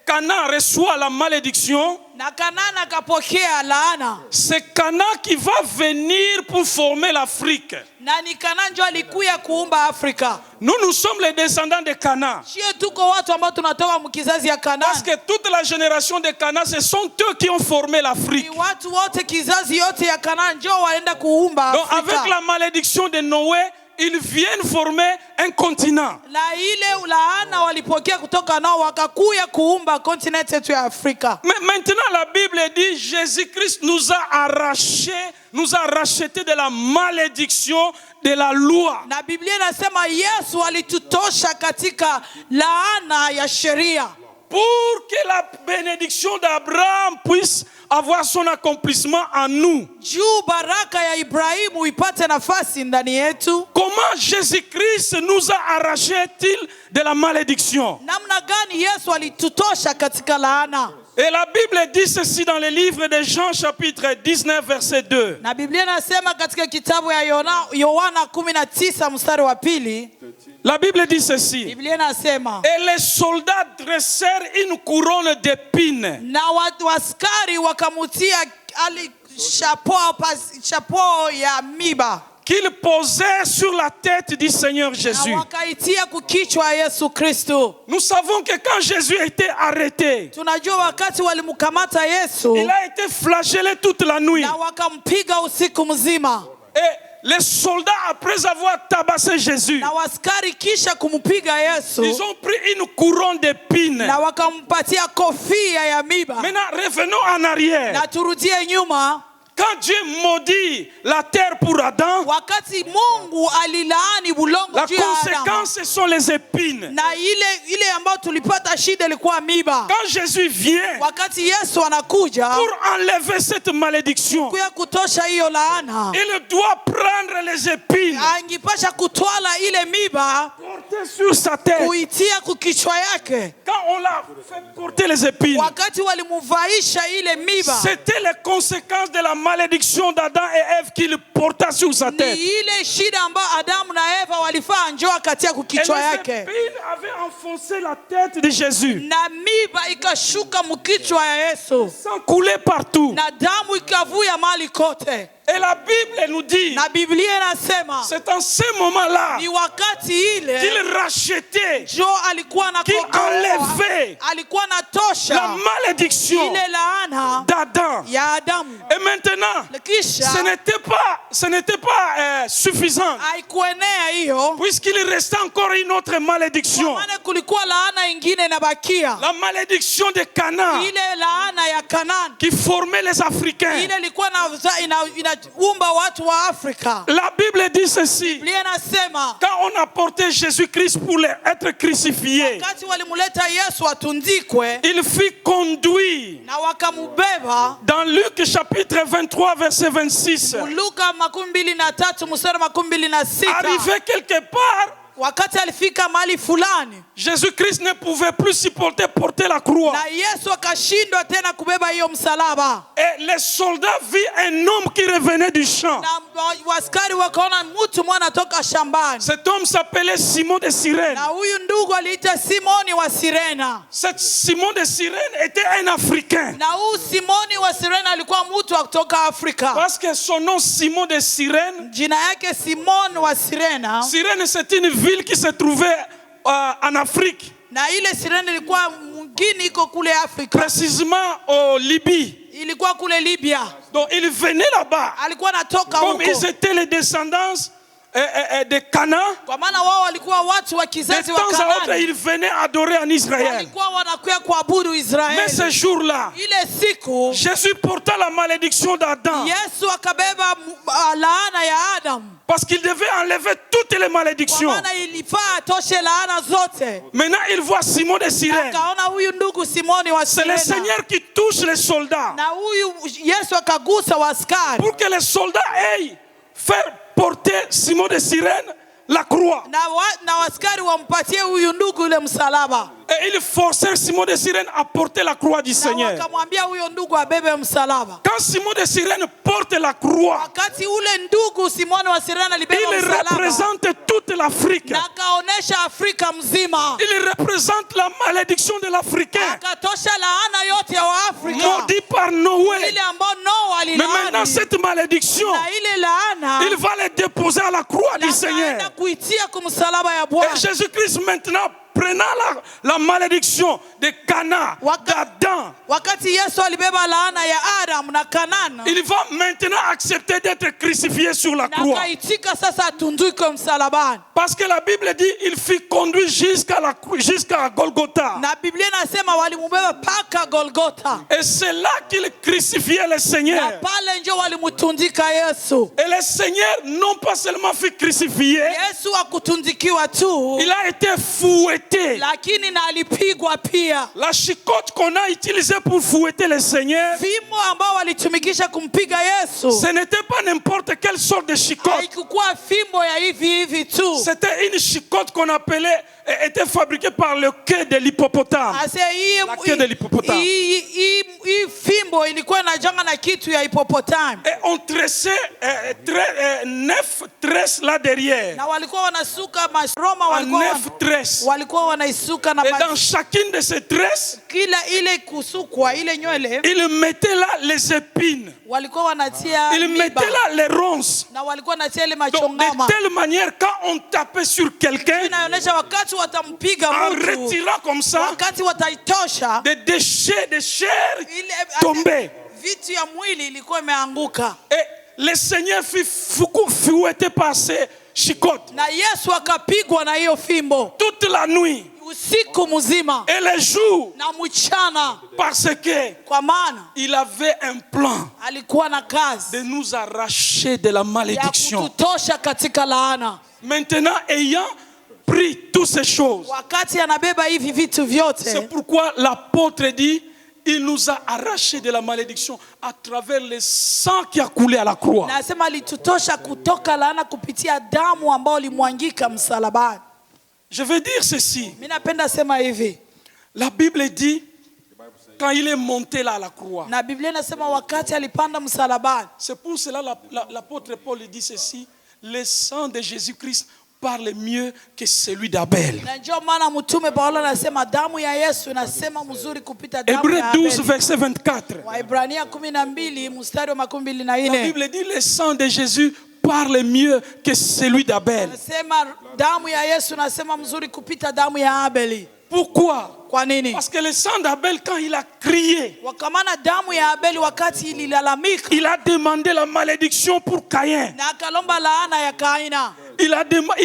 Canaan reçoit la malédiction.
Na Kanana akapokea laana.
C'est Canaan qui va venir pour former l'Afrique.
Na ni Kanana ndio alikuya kuumba Afrika.
Nous sommes les descendants de Canaan.
Sio tuko watu ambao tunatoka mkizazi ya Kanana.
Parce que toute la génération de Canaan, ce sont eux qui ont formé l'Afrique.
Ni watu wote kizazi yote ya Kanana ndio waenda kuumba
Donc
Afrika.
avec la malédiction de Noé, ils viennent former un continent.
Na ile laana walipokea kutoka nao wakakuya kuumba continent yetu ya Afrika.
Mais maintenant la Bible dit Jésus-Christ nous a racheté de la malédiction de la loi.
Na Biblia inasema Yesu alitutosha katika laana ya sheria.
Pour que la bénédiction d'Abraham puisse avoir son accomplissement en nous.
Juu baraka ya Ibrahimu ipate nafasi ndani yetu.
Comment Jésus-Christ nous a arraché-il de la malédiction?
Namna gani Yesu alitutosha katika laana?
Et la Bible dit ceci dans le livre de Jean chapitre 19 verset 2.
Na Biblia inasema katika kitabu ya Yohana 19 mstari wa 2.
La Bible dit ceci.
Biblia inasema
Et les soldats dressèrent une couronne d'épines.
na askari wakamutia chapeau ya miba
Qu'ils posèrent sur la tête du Seigneur
na
Jésus.
wakaitia kukichwa Yesu Kristo.
Nous savons que quand Jésus a été arrêté,
Tunajua wakati walimkamata Yesu
il a été flagellé toute la nuit.
na wakampiga usiku mzima.
Et les soldats, après avoir tabassé Jésus,
Na waskari kisha kumpiga Yesu
ils ont pris une couronne d'épines.
na wakampatia kofia ya miba.
Maintenant, revenons en arrière.
Na turudie nyuma,
Quand Dieu maudit la terre pour Adam,
wakati Mungu alilaani bulongo
la
juu ya Adamu.
conséquence, ce sont les épines.
Na ile ambayo tulipata shida ilikuwa miba.
Quand Jésus vient
Wakati Yesu anakuja
pour enlever cette malédiction,
kuya kutosha hiyo laana,
il doit prendre les épines,
angipasha kutwala ile miba
porter sur sa tête.
kuitia kukichwa yake.
Quand on l'a fait porter les épines,
Wakati walimuvaisha ile miba,
c'était les conséquences de la malédiction d'Adam et Ève qu'il porta sur sa
ni
tête.
ile shida ambayo Adamu na Eva walifaa njoa katia
Et
kukichwa
les
yake.
épines avaient enfoncé la tête de Jésus,
Na miba ikashuka mkichwa ya Yesu.
sans couler partout.
Na damu ikavuya mali kote.
Et la Bible nous dit,
Na Biblia inasema
c'est en ce moment-là
ni wakati ile
qu'il rachetait,
Jo alikuwa na
qu'il enlevait
alikuwa na tosha
la malédiction
ile laana
d'Adam.
ya Adamu.
Et maintenant,
Kisha
ce n'était pas suffisant,
haikuenea hiyo,
puisqu'il restait encore une autre malédiction.
maana kulikuwa laana ingine inabakia,
La malédiction de Canaan
ile laana ya Kanani
qui formait les Africains.
ile ilikuwa inaumba watu wa Afrika.
La Bible dit ceci.
Biblia inasema
Quand on a porté Jésus-Christ pour être crucifié,
wakati walimuleta Yesu atundikwe
il fut conduit
na wakamubeba,
dans Luc chapitre 23 verset 26.
Luka 23 mstari 26.
Arrivé quelque part,
Wakati alifika mahali fulani,
Jésus-Christ ne pouvait plus supporter porter la croix.
na Yesu akashindwa tena kubeba hiyo msalaba.
Et les soldats virent un homme qui revenait du champ.
Na waskari wakaona mtu mwana anatoka shambani.
Cet homme s'appelait Simon de Cyrène.
Na huyu ndugu aliita Simoni wa Sirena.
Cet Simon de Cyrène était un Africain.
Na huyu Simoni wa Sirena alikuwa mtu wa kutoka Afrika.
Parce que son nom Simon de Cyrène,
Jina yake Simon wa Sirena.
Cyrène c'est une ville qui se trouvait en Afrique.
Na ile Sirena ilikuwa mgini iko kule Afrika.
Précisément au Libye.
Ilikuwa kule Libya.
Donc il venait là-bas.
Alikuwa anatoka
Comme
huko.
ils étaient les descendants de Canaan,
Kwa maana wao walikuwa watu wa
de
kizazi wa
temps à autre
Kanaani.
ils venaient adorer en Israël.
Walikuwa wanakuja kuabudu
Mais
Israeli.
ce jour-là,
Ile siku
Jésus porta la malédiction d'Adam
Yesu akabeba laana ya Adam.
parce qu'il devait enlever toutes les
Kwa
malédictions.
maana ilifaa atoshe laana zote.
Maintenant, il voit Simon de Cyrène.
Akaona huyu ndugu Simoni wa
C'est le
Sirena.
Seigneur qui touche les soldats
Na huyu Yesu akagusa waskari.
pour que les soldats aillent faire porter Simon de Cyrène la croix.
Na waskari wampatie huyu ndugu ule msalaba.
Et ils forcèrent Simon de Cyrène à porter la croix du
Na
Seigneur.
wakamwambia huyo ndugu abebe msalaba.
Quand Simon de Cyrène porte la croix,
Wakati ule ndugu Simoni wa Sirena alibeba
il
msalaba.
représente toute l'Afrique.
Na akaonesha Afrika mzima.
Il représente la malédiction de l'Africain,
Akatosha laana yote ya Waafrika.
maudit par Noé.
Ile ambayo Noa
Mais maintenant,
alilaani.
cette malédiction,
Na ile laana
il va les déposer à la croix du
na
Seigneur.
akaenda kuitia kumsalaba ya
Et
Bwana.
Jésus-Christ maintenant prenant la malédiction de Cana, d'Adam,
Wakati Yesu alibeba laana ya Adam na Kanana,
il va maintenant accepter d'être crucifié sur la
na
croix.
akaitika sasa atundikwe msalabani.
Parce que la Bible dit il fut conduit jusqu'à Golgotha.
Na Biblia inasema walimubeba paka Golgotha.
Et c'est là qu'il crucifiait le
Na
Seigneur.
pale ndio walimutundika Yesu.
Et le Seigneur non pas seulement fut crucifié,
Yesu hakutundikiwa tu,
il a été fouetté.
lakini na alipigwa pia.
La chicotte qu'on a utilisée pour fouetter le Seigneur,
Fimbo ambao walitumikisha kumpiga Yesu
ce n'était pas n'importe quelle sorte de chicotte.
haikukuwa fimbo ya hivi tu.
C'était une chicotte qu'on appelait, était fabriquée par le quai de l'hippopotame.
Ase hii
La queue de l'hippopotame.
hii fimbo ilikuwa inajanga na kitu ya hippopotame.
Et on tressait 9 tresses là derrière.
Na walikuwa wanasuka Roma
En 9 tresses.
walikuwa wanaisuka na
Et dans chacune de ces tresses,
kila ile kusukwa ile nywele
il mettait là les épines.
walikuwa wanatia
Il
miba,
mettait là les ronces.
na walikuwa wanatia ile
Donc, de
machongama.
telle manière, quand on tapait sur quelqu'un,
Inaonyesha wakati watampiga
en
mtu,
retirant comme ça,
wakati wataitosha
des déchets de chair
ile
tombaient.
vitu ya mwili ilikuwa imeanguka.
Et le Seigneur fut fouetté par ses chicottes
Na Yesu akapigwa na hiyo fimbo
toute la nuit
usiku mzima
et les jours,
na mchana,
parce que
kwa maana
il avait un plan
alikuwa na kazi
de nous arracher de la
ya
malédiction.
kututosha katika laana.
Maintenant, ayant pris toutes ces choses,
Wakati anabeba hivi vitu vyote,
c'est pourquoi l'apôtre dit, il nous a arrachés de la malédiction à travers le sang qui a coulé à la croix.
nasema alitutosha kutoka laana kupitia damu ambayo ilimwangika msalabani.
Je veux dire ceci.
Mimi napenda sema hivi,
La Bible dit, quand il est monté là à la croix,
na Biblia inasema wakati alipanda msalabani.
c'est pour cela l'apôtre Paul dit ceci, le sang de Jésus-Christ parle mieux que celui d'Abel.
Na ndio maana mtume Paulo anasema damu ya Yesu inasema mzuri kupita damu
Hébreux
ya
12,
Abel.
verset 24.
Waibrania 12 mstari wa
La
24.
Bible dit, le sang de Jésus parle mieux que celui d'Abel.
Anasema damu ya Yesu inasema mzuri kupita damu ya Abeli.
Pourquoi?
Kwa nini?
Parce que le sang d'Abel, quand il a crié,
Wakamana damu ya Abeli wakati ililalamika
il a demandé la malédiction pour Caïn.
na akalomba laana ya Kaina.
Il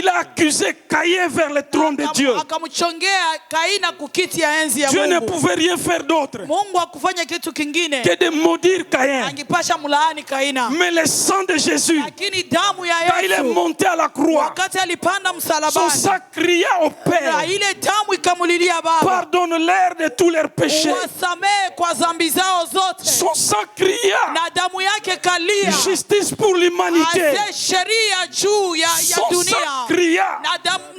a accusé Caïn vers le trône de Dieu.
Akamchongea Kaina kukiti ya enzi ya
Dieu ne
Mungu.
pouvait rien faire d'autre
Mungu hakufanya kitu kingine,
que de maudire Caïn.
angipasha mlaani Kaina.
Mais le sang de Jésus,
Lakini damu ya
quand il est
Yesu
monté à la croix,
wakati alipanda
son
msalabani,
sang cria au
na
Père,
ile damu ikamulilia Baba,
pardonne-leur de tous leurs péchés.
wasamehe kwa dhambi zao zote.
Son sang cria,
Na damu yake kalia
justice pour l'humanité.
ase sheria juu ya
Son
dunia.
sang cria,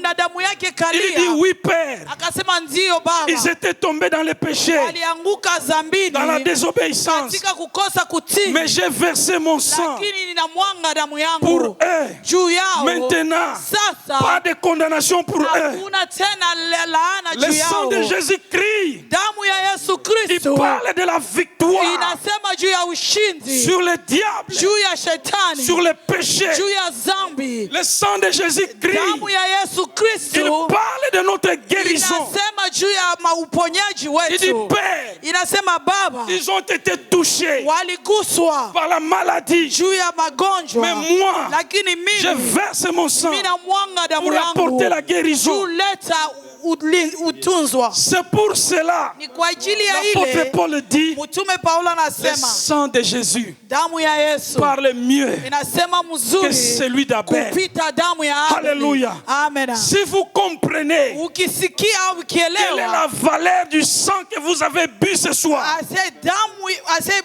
Na damu yake
il dit
kalia,
oui Père.
akasema ndio Baba.
Ils étaient tombés dans le péché,
Walianguka zambini
dans la désobéissance.
katika kukosa kutii,
Mais j'ai versé mon sang
lakini ninamwanga damu
pour
yangu
eux.
juu yao.
Maintenant,
Sasa
pas de condamnation pour eux.
hakuna tena laana
Le
juu
sang
yao.
de Jésus crie.
Damu ya Yesu
Il
Kristo
parle de la victoire
inasema juu ya ushindi,
sur le diable,
juu ya shetani,
sur le péché.
juu ya zambi.
Le sang de Jésus crie.
Damu ya Yesu
Il
Kristo
parle de notre guérison.
inasema juu ya uponyaji
Il dit
wetu.
Père,
Inasema Baba,
ils ont été touchés
waliguswa
par la maladie.
juu ya magonjwa,
Mais moi,
lakini
je
mimi
verse mon sang
ninamwanga damu
pour apporter
yangu
la guérison.
kuleta utunzwa.
C'est pour cela
Ni kwa ajili ya
l'apôtre
ile
Paul dit,
mtume Paulo
le
anasema
sang de Jésus
damu ya Yesu
parle mieux
inasema
que
mzuri
celui d'Abel.
kupita damu ya Abeli.
Alléluia.
Amen.
Si vous comprenez
Ukisikia au
quelle est
ukielewa
la valeur du sang que vous avez bu ce soir,
ase damu ase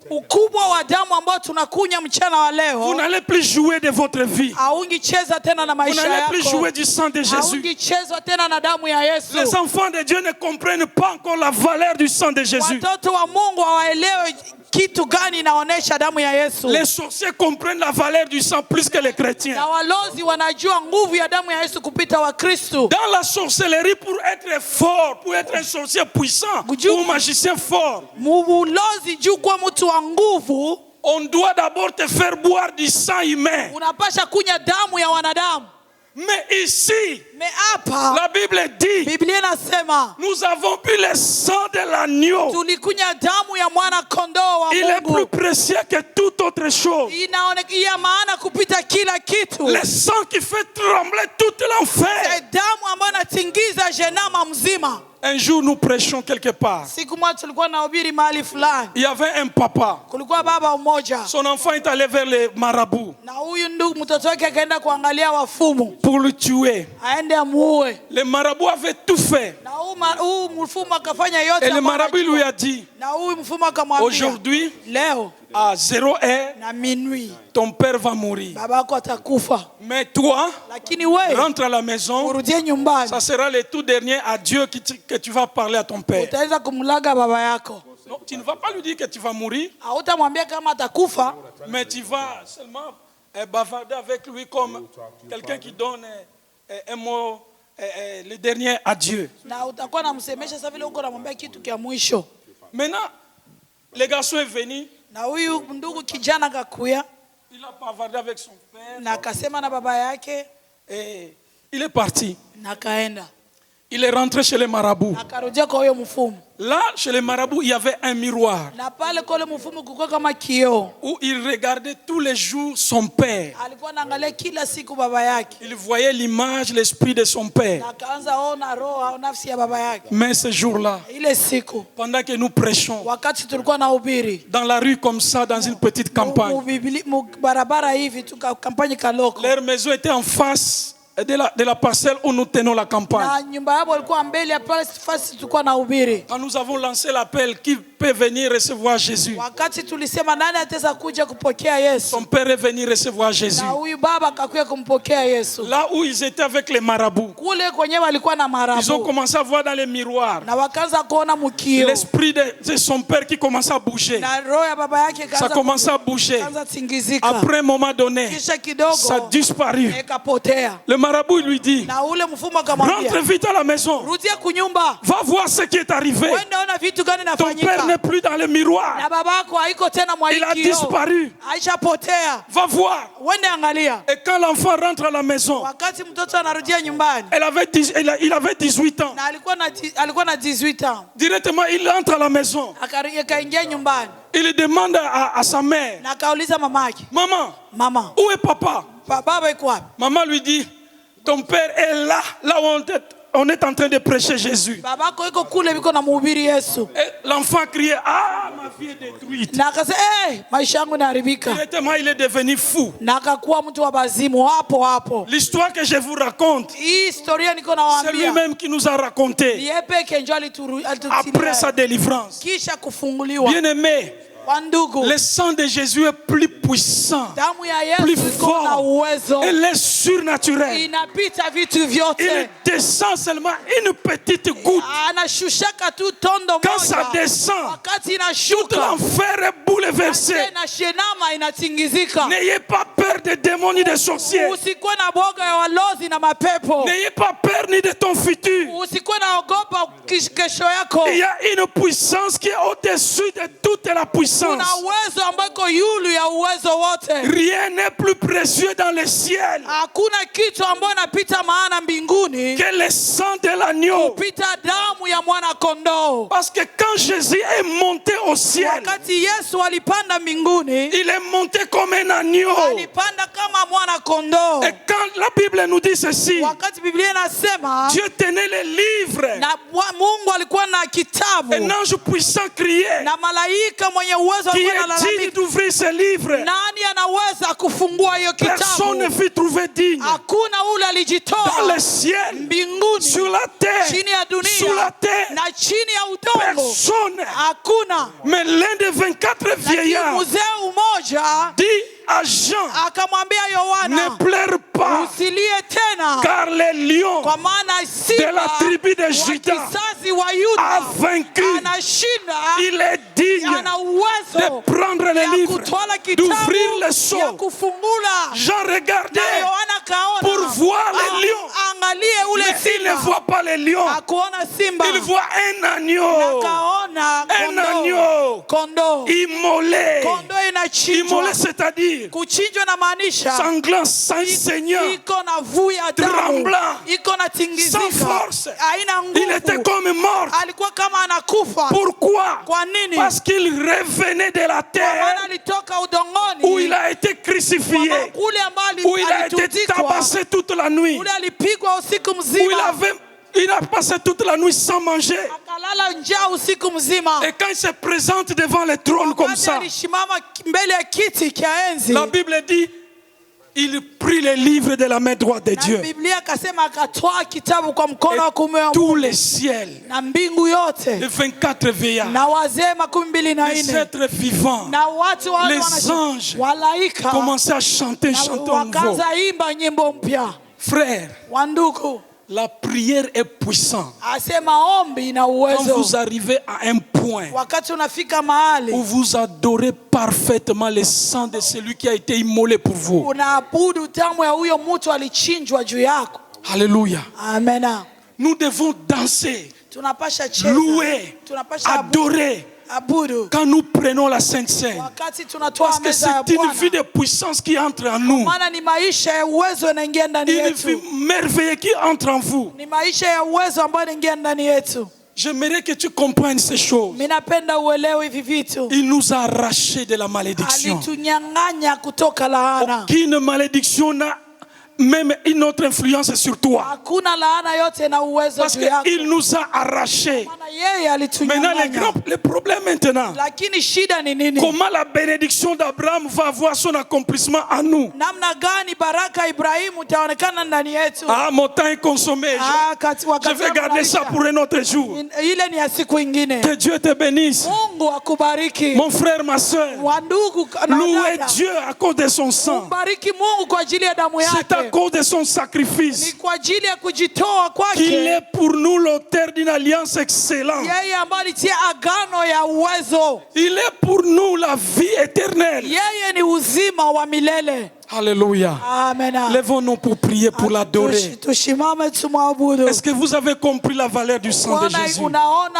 ukubwa wa damu ambao tunakunya mchana wa
vous
leo,
n'allez plus jouer de votre vie.
haungicheza tena na
Vous
maisha
n'allez plus
yako,
jouer du sang de Jésus.
haungichezwa tena na damu ya
Les
Yesu.
enfants de Dieu ne comprennent pas encore la valeur du sang de Jésus.
Watoto wa Mungu hawaelewi kitu gani inaonesha damu ya Yesu.
Les sorciers comprennent la valeur du sang plus que les chrétiens.
Na walozi wanajua nguvu ya damu ya Yesu kupita Wakristo.
Dans la sorcellerie, pour être fort, pour être un sorcier puissant ou un magicien fort,
Ulozi juu kwa mtu wa nguvu,
on doit d'abord te faire boire du sang humain.
unapasha kunya damu ya wanadamu.
Mais ici,
Mais hapa
la Bible dit,
Biblia inasema
nous avons bu le sang de l'agneau.
tulikunya damu ya mwana kondoo wa
Il est plus
Mungu.
précieux que toute autre chose.
Inaonekana maana kupita kila kitu.
Le sang qui fait trembler tout l'enfer.
C'est damu ambayo inatingiza jenama mzima.
Un jour, nous prêchons quelque part.
Siku moja tulikuwa nahubiri mahali fulani.
Il y avait un papa.
Kulikuwa baba mmoja.
Son enfant est allé vers les marabouts
Na huyu ndugu mtoto wake akaenda kuangalia wafumu.
pour le tuer.
Aende amuue.
Les marabouts avaient tout fait.
Na huyu mfumu akafanya yote.
Et le
ambayo
marabout
anajua.
lui a dit,
Na huyu mfumu akamwambia,
aujourd'hui,
leo
à 0 heure,
na minuit
ton père va mourir.
babako atakufa.
Mais toi,
Lakini wewe
rentre à la maison.
urudie nyumbani.
Ça sera le tout dernier adieu que tu vas parler à ton père.
Utaweza kumlaga baba yako.
Non, tu ne vas pas lui dire que tu vas mourir,
Hautamwambia kama atakufa,
mais tu vas seulement bavarder avec lui comme quelqu'un qui donne un mot, le dernier adieu.
na utakuwa namsemesha sasa vile uko namwambia kitu kia mwisho.
Maintenant, le garçon est venu,
Na huyu ndugu kijana akakuya
il a bavardé avec son père
na akasema na baba yake
et il est parti.
na akaenda.
Il est rentré chez les marabouts.
Akarudia kwa huyo mfumu.
Là, chez les marabouts, il y avait un miroir
Na pale kwa yule mfumu kulikuwa kama kioo.
où il regardait tous les jours son père.
Alikuwa anaangalia kila siku baba yake.
Il voyait l'image, l'esprit de son père.
Na akaanza ona roho au nafsi ya baba yake.
Mais ce jour-là,
Ile siku
pendant que nous prêchons,
wakati tulikuwa nahubiri
dans la rue comme ça, dans une petite campagne,
barabara hivi tu kampani kaloko.
leur maison était en face de la parcelle où nous tenons la campagne.
Na nyumba yao ilikuwa mbele ya pale fasi tulikuwa nahubiri.
Quand nous avons lancé l'appel, qui peut venir recevoir Jésus?
Wakati tulisema nani ataweza kuja kupokea Yesu?
Son père est venu recevoir Jésus.
Na huyu baba akakuja kumpokea Yesu.
Là où ils étaient avec les marabouts,
Kule kwenye walikuwa na
ils ont
marabu.
commencé à voir dans les miroirs
Na wakaanza kuona mkio.
l'esprit de son père qui commençait à bouger.
Na roho ya baba yake
Ça commençait à bouger.
kaanza tingizika.
Après un moment donné,
Kisha kidogo
ça a disparu.
ikapotea.
Le marabout lui dit,
Na ule mfumo akamwambia,
rentre vite à la maison.
rudia kunyumba.
Va voir ce qui est arrivé.
Wende ona vitu gani
Ton père
nafanyika.
n'est plus dans le miroir.
Na babako haiko tena mwa
Il a
hii kioo.
disparu.
Aishapotea.
Va voir.
Wende angalia.
Et quand l'enfant rentre à la maison,
Wakati mtoto anarudia nyumbani.
il avait 18 ans.
Na alikuwa na 18 ans.
Directement, il entre à la maison.
Akaingia nyumbani.
Il demande à sa mère,
Na akauliza mamake,
maman,
mama,
où est papa?
baba yuko wapi?
Maman lui dit, ton père est là où on est en train de prêcher Jésus.
Babako yuko kule biko na mhubiri Yesu.
Et l'enfant criait, ah, ma vie est détruite.
Na akasema, maisha yangu inaharibika.
Directement, il est devenu fou.
Na akakuwa mtu wa bazimu hapo hapo.
L'histoire que je vous raconte,
Hii historia niko
c'est
nawaambia.
lui-même qui nous a raconté
Yeye peke ndio
après sa délivrance.
kisha kufunguliwa.
Bien aimé,
Wandugu,
le sang de Jésus est plus puissant,
damu ya
plus
Yesu iko na
fort.
uwezo.
Elle est surnaturelle.
Inapita vitu
Il
vyote.
descend seulement une petite goutte.
Anashushaka tu tondo
Quand ça
moja.
descend,
Wakati
tout
inashuka,
l'enfer est bouleversé.
na shenama inatingizika.
N'ayez pas peur des démons ni des sorciers.
Usikuwe na boga ya walozi na mapepo.
N'ayez pas peur ni de ton futur.
Usikuwe na ogopa kesho yako.
Il y a une puissance qui est au-dessus de toute la puissance.
Kuna uwezo ambao iko yulu ya uwezo wote.
Rien n'est plus précieux dans le ciel
Hakuna kitu ambacho napita maana mbinguni
que le sang de l'agneau.
kupita damu ya mwana kondoo.
Parce que quand Jésus est monté au ciel,
Wakati Yesu alipanda mbinguni,
il est monté comme un agneau.
alipanda kama mwana kondoo.
Et quand la Bible nous dit ceci,
Wakati Biblia inasema
Dieu tenait les livres.
na Mungu alikuwa na kitabu
Un ange puissant criait,
na malaika mwenye uwezo
qui
alikuwa
est digne
analalamika,
d'ouvrir ce livre.
nani anaweza kufungua hiyo
Personne ne
kitabu?
fut trouvé digne.
Hakuna ule
Dans
alijitoa
le ciel,
mbinguni,
sur la terre,
chini ya
sous la
dunia
terre,
na chini ya udongo.
personne.
Hakuna.
Mais l'un des 24
Lakini
vieillards
mzee mmoja
dit à Jean,
akamwambia
ne
Yohana,
pleure pas,
usilie tena,
car le lion
kwa maana
de la
simba
tribu de
wa
Juda
kizazi wa
a
Yuda
vaincu.
anashinda,
Il est digne
ana uwezo
de prendre les
ya
livres,
kutwala
d'ouvrir les
kitabu ya
sceaux.
kufungula.
Jean
Na
regardait
Yohana kaona
pour voir les lions.
aangalie ule
Mais il ne
simba,
voit pas les lions.
akuona simba,
Il voit un agneau.
nakaona
Un agneau
kondoo.
immolé.
Kondoo
Immolé,
inachinjwa.
c'est-à-dire
Kuchinjwa na maanisha
sanglant, sans seigneur,
iko na vuu ya damu,
tremblant,
iko na tingizika,
sans force.
haina
Il était
nguvu,
comme mort.
alikuwa kama anakufa.
Pourquoi?
Kwa nini?
Parce qu'il revenait de la
Kwa
terre
maana alitoka udongoni,
où il a été crucifié,
kule ambao
où il a été
alitundikwa,
tabassé toute la nuit,
kule alipigwa usiku
où
mzima,
il a passé toute la nuit sans manger.
akalala njaa usiku mzima.
Et quand il se présente devant le trône comme
Wakati
ça,
alisimama mbele ya kiti cha enzi,
la Bible dit, il prit le livre de la main droite de
na
Dieu.
Biblia akasema akatoa kitabu kwa mkono wa kuume wa
Tous
Mungu,
les ciels,
na mbingu yote
les 24 veillards,
na wazee 24
les êtres vivants,
na watu wale
les anges
walaika
commençaient à chanter un
na
chanteur nouveau.
wakaanza imba nyimbo mpya.
Frère,
Wandugu,
la prière est puissante.
asema ombi na
Quand
uwezo.
vous arrivez à un point
Wakati unafika mahali
où vous adorez parfaitement le sang de celui qui a été immolé pour vous.
unaabudu damu ya huyo mtu alichinjwa juu yako.
Alléluia.
Amena.
Nous devons danser,
Tunapasha cheza,
louer,
tunapasha
adorer
abudu
quand nous prenons la Sainte Seine.
wakati tunatoa
Parce que
meza ya
c'est une
Bwana.
vie de puissance qui entre en nous.
Maana ni maisha ya uwezo yanaingia ndani
Une vie
yetu,
merveilleuse qui entre en vous.
ni maisha ya uwezo ambayo yanaingia ndani yetu.
J'aimerais que tu comprennes ces choses.
Mimi napenda uelewe hivi vitu.
Il nous a arrachés de la malédiction.
Alitunyang'anya kutoka laana.
Aucune malédiction n'a même une autre influence sur toi.
Hakuna laana yote na uwezo
Parce
juu yako.
qu'il nous a arrachés.
Maana yeye
Maintenant,
alitunyang'anya.
le problème maintenant,
Lakini shida ni nini?
comment la bénédiction d'Abraham va avoir son accomplissement en nous?
Namna gani baraka Ibrahimu itaonekana ndani yetu?
Ah, mon temps est consommé. Je
Wakati
vais garder ça pour un autre jour.
ile ni ya siku ingine.
Que Dieu te bénisse.
Mungu akubariki.
Mon frère, ma soeur,
Wandugu na
louez
dada,
Dieu à cause de son sang.
bariki Mungu kwa ajili ya damu
C'est à
yake.
cause de son
Ni
sacrifice
kwa ajili ya kujitoa
qu'il
kwake.
est pour nous l'auteur d'une alliance excellente.
Yeye ambaye alitia agano ya uwezo.
Il est pour nous la vie éternelle.
Yeye ni uzima wa milele.
Alléluia.
Amen.
Lèvons-nous pour prier, pour l'adorer.
Tushimame tumwabudu.
Est-ce que vous avez compris la valeur du sang de
Bwana,
Jésus?
unaona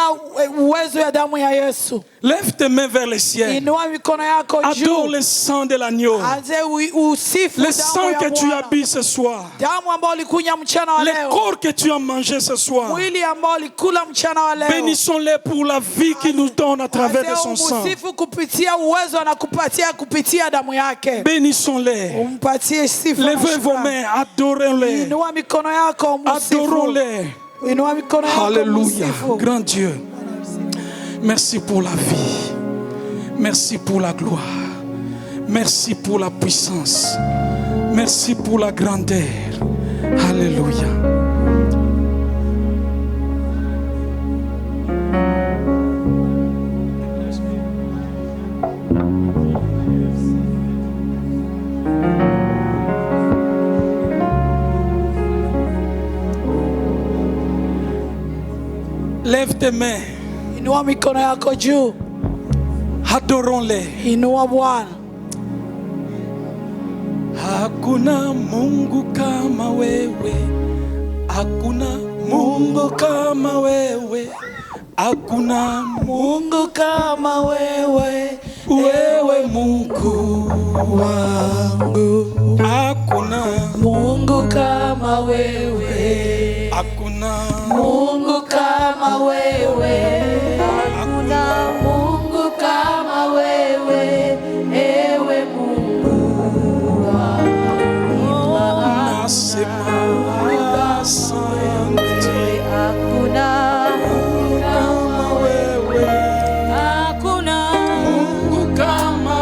uwezo ya damu ya Yesu.
Lève tes mains vers le ciel.
Inua mikono yako
Adore
juu.
le sang de l'agneau.
Anze usifu
Le
damu
sang
ya
que tu
Bwana.
habilles ce soir.
Damu ambayo ulikunya mchana wa
Le
leo.
corps que tu as mangé ce soir.
Mwili ambao ulikula mchana wa leo.
Bénissons-les pour la vie qu'il nous donne à travers de son sang.
Umsifu kupitia uwezo anakupatia kupitia damu yake.
Bénissons-les.
Umpatie sifa. na
Levez vos
shukrani.
mains, adorons-les.
Inua mikono yako msifu.
Adorons-les.
Inua mikono yako
Alléluia.
msifu.
Grand Dieu. Merci pour la vie. Merci pour la gloire. Merci pour la puissance. Merci pour la grandeur. Alléluia. Lève tes mains.
Inua mikono yako juu.
Adorons-les.
Inua Bwana.
Hakuna Mungu kama wewe. Hakuna Mungu kama wewe. Hakuna
Mungu kama wewe.
wewe Mungu
wangu.
hakuna
Mungu kama wewe.
hakuna
Mungu kama wewe. Hakuna Mungu kama wewe. Ewe Mungu wangu.
nasema asante
Hakuna
kama wewe Mungu kama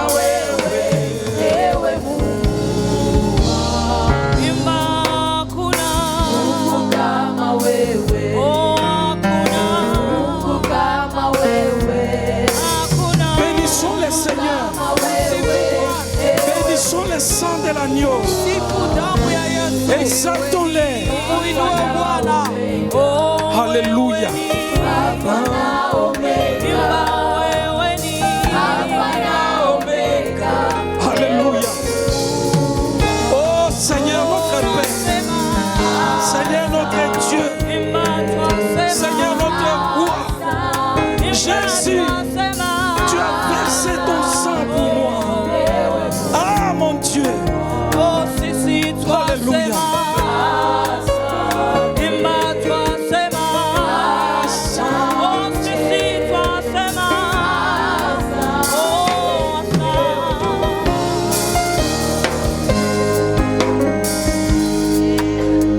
wewe
ewe
Mungu kama wewe Mungu kama wewe bénissons le Seigneur bénissons le sang de l'agneau
sifu damu ya Yesu.
exaltons-les Alléluia. Alléluia. Oh Seigneur notre Père, Seigneur notre Dieu, Seigneur notre roi, Jésus, tu as versé ton sang pour moi. Ah mon Dieu. Alléluia.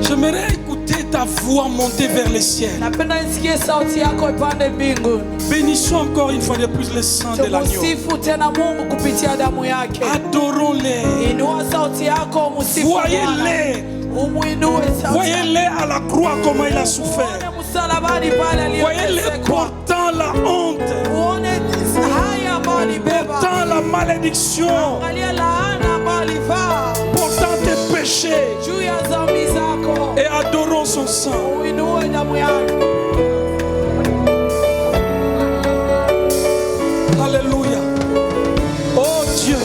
J'aimerais écouter ta voix monter vers les ciels.
Napenda nisikie sauti yako ipande mbinguni.
Bénissons encore une fois de plus le sang de l'agneau.
Tumusifu tena Mungu kupitia damu yake.
Adorons-les.
Inua sauti yako musifu Bwana.
Voyez-les.
Umuinue sauti.
Voyez-les à la croix comment il a souffert.
Uone msalabani pale
Voyez-les
aliyoteseka.
portant la honte,
Uone haya ambayo alibeba.
portant la malédiction,
Angalia laana ambayo alivaa
portant tes péchés.
juu ya dhambi zako.
Et adorons son sang.
Uinue damu yake.
Alléluia. Oh Dieu,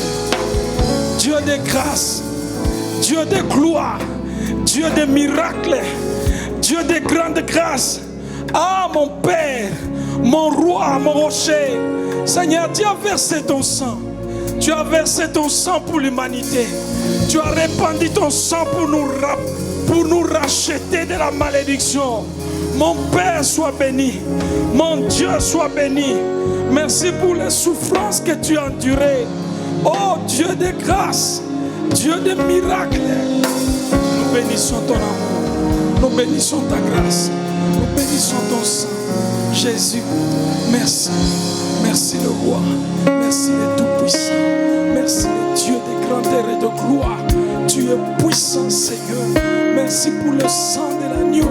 Dieu de grâce, Dieu de gloire, Dieu de miracles, Dieu de grande grâce. Ah mon Père, mon roi, mon rocher. Seigneur, tu as versé ton sang. Tu as versé ton sang pour l'humanité. Tu as répandu ton sang pour nous racheter de la malédiction. Mon Père soit béni. Mon Dieu soit béni. Merci pour les souffrances que tu as endurées. Oh Dieu de grâce, Dieu de miracles. Nous bénissons ton amour. Nous bénissons ta grâce. Nous bénissons ton sang. Jésus, merci. Merci le roi. Merci le Tout-Puissant. Merci le Dieu de grandeur et de gloire. Tu es puissant, Seigneur. Merci pour le sang de l'agneau.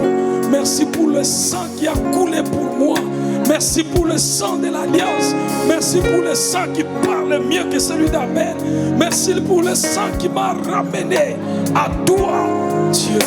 Merci pour le sang qui a coulé pour moi. Merci pour le sang de l'alliance. Merci pour le sang qui parle mieux que celui d'Abel. Merci pour le sang qui m'a ramené à toi, Dieu.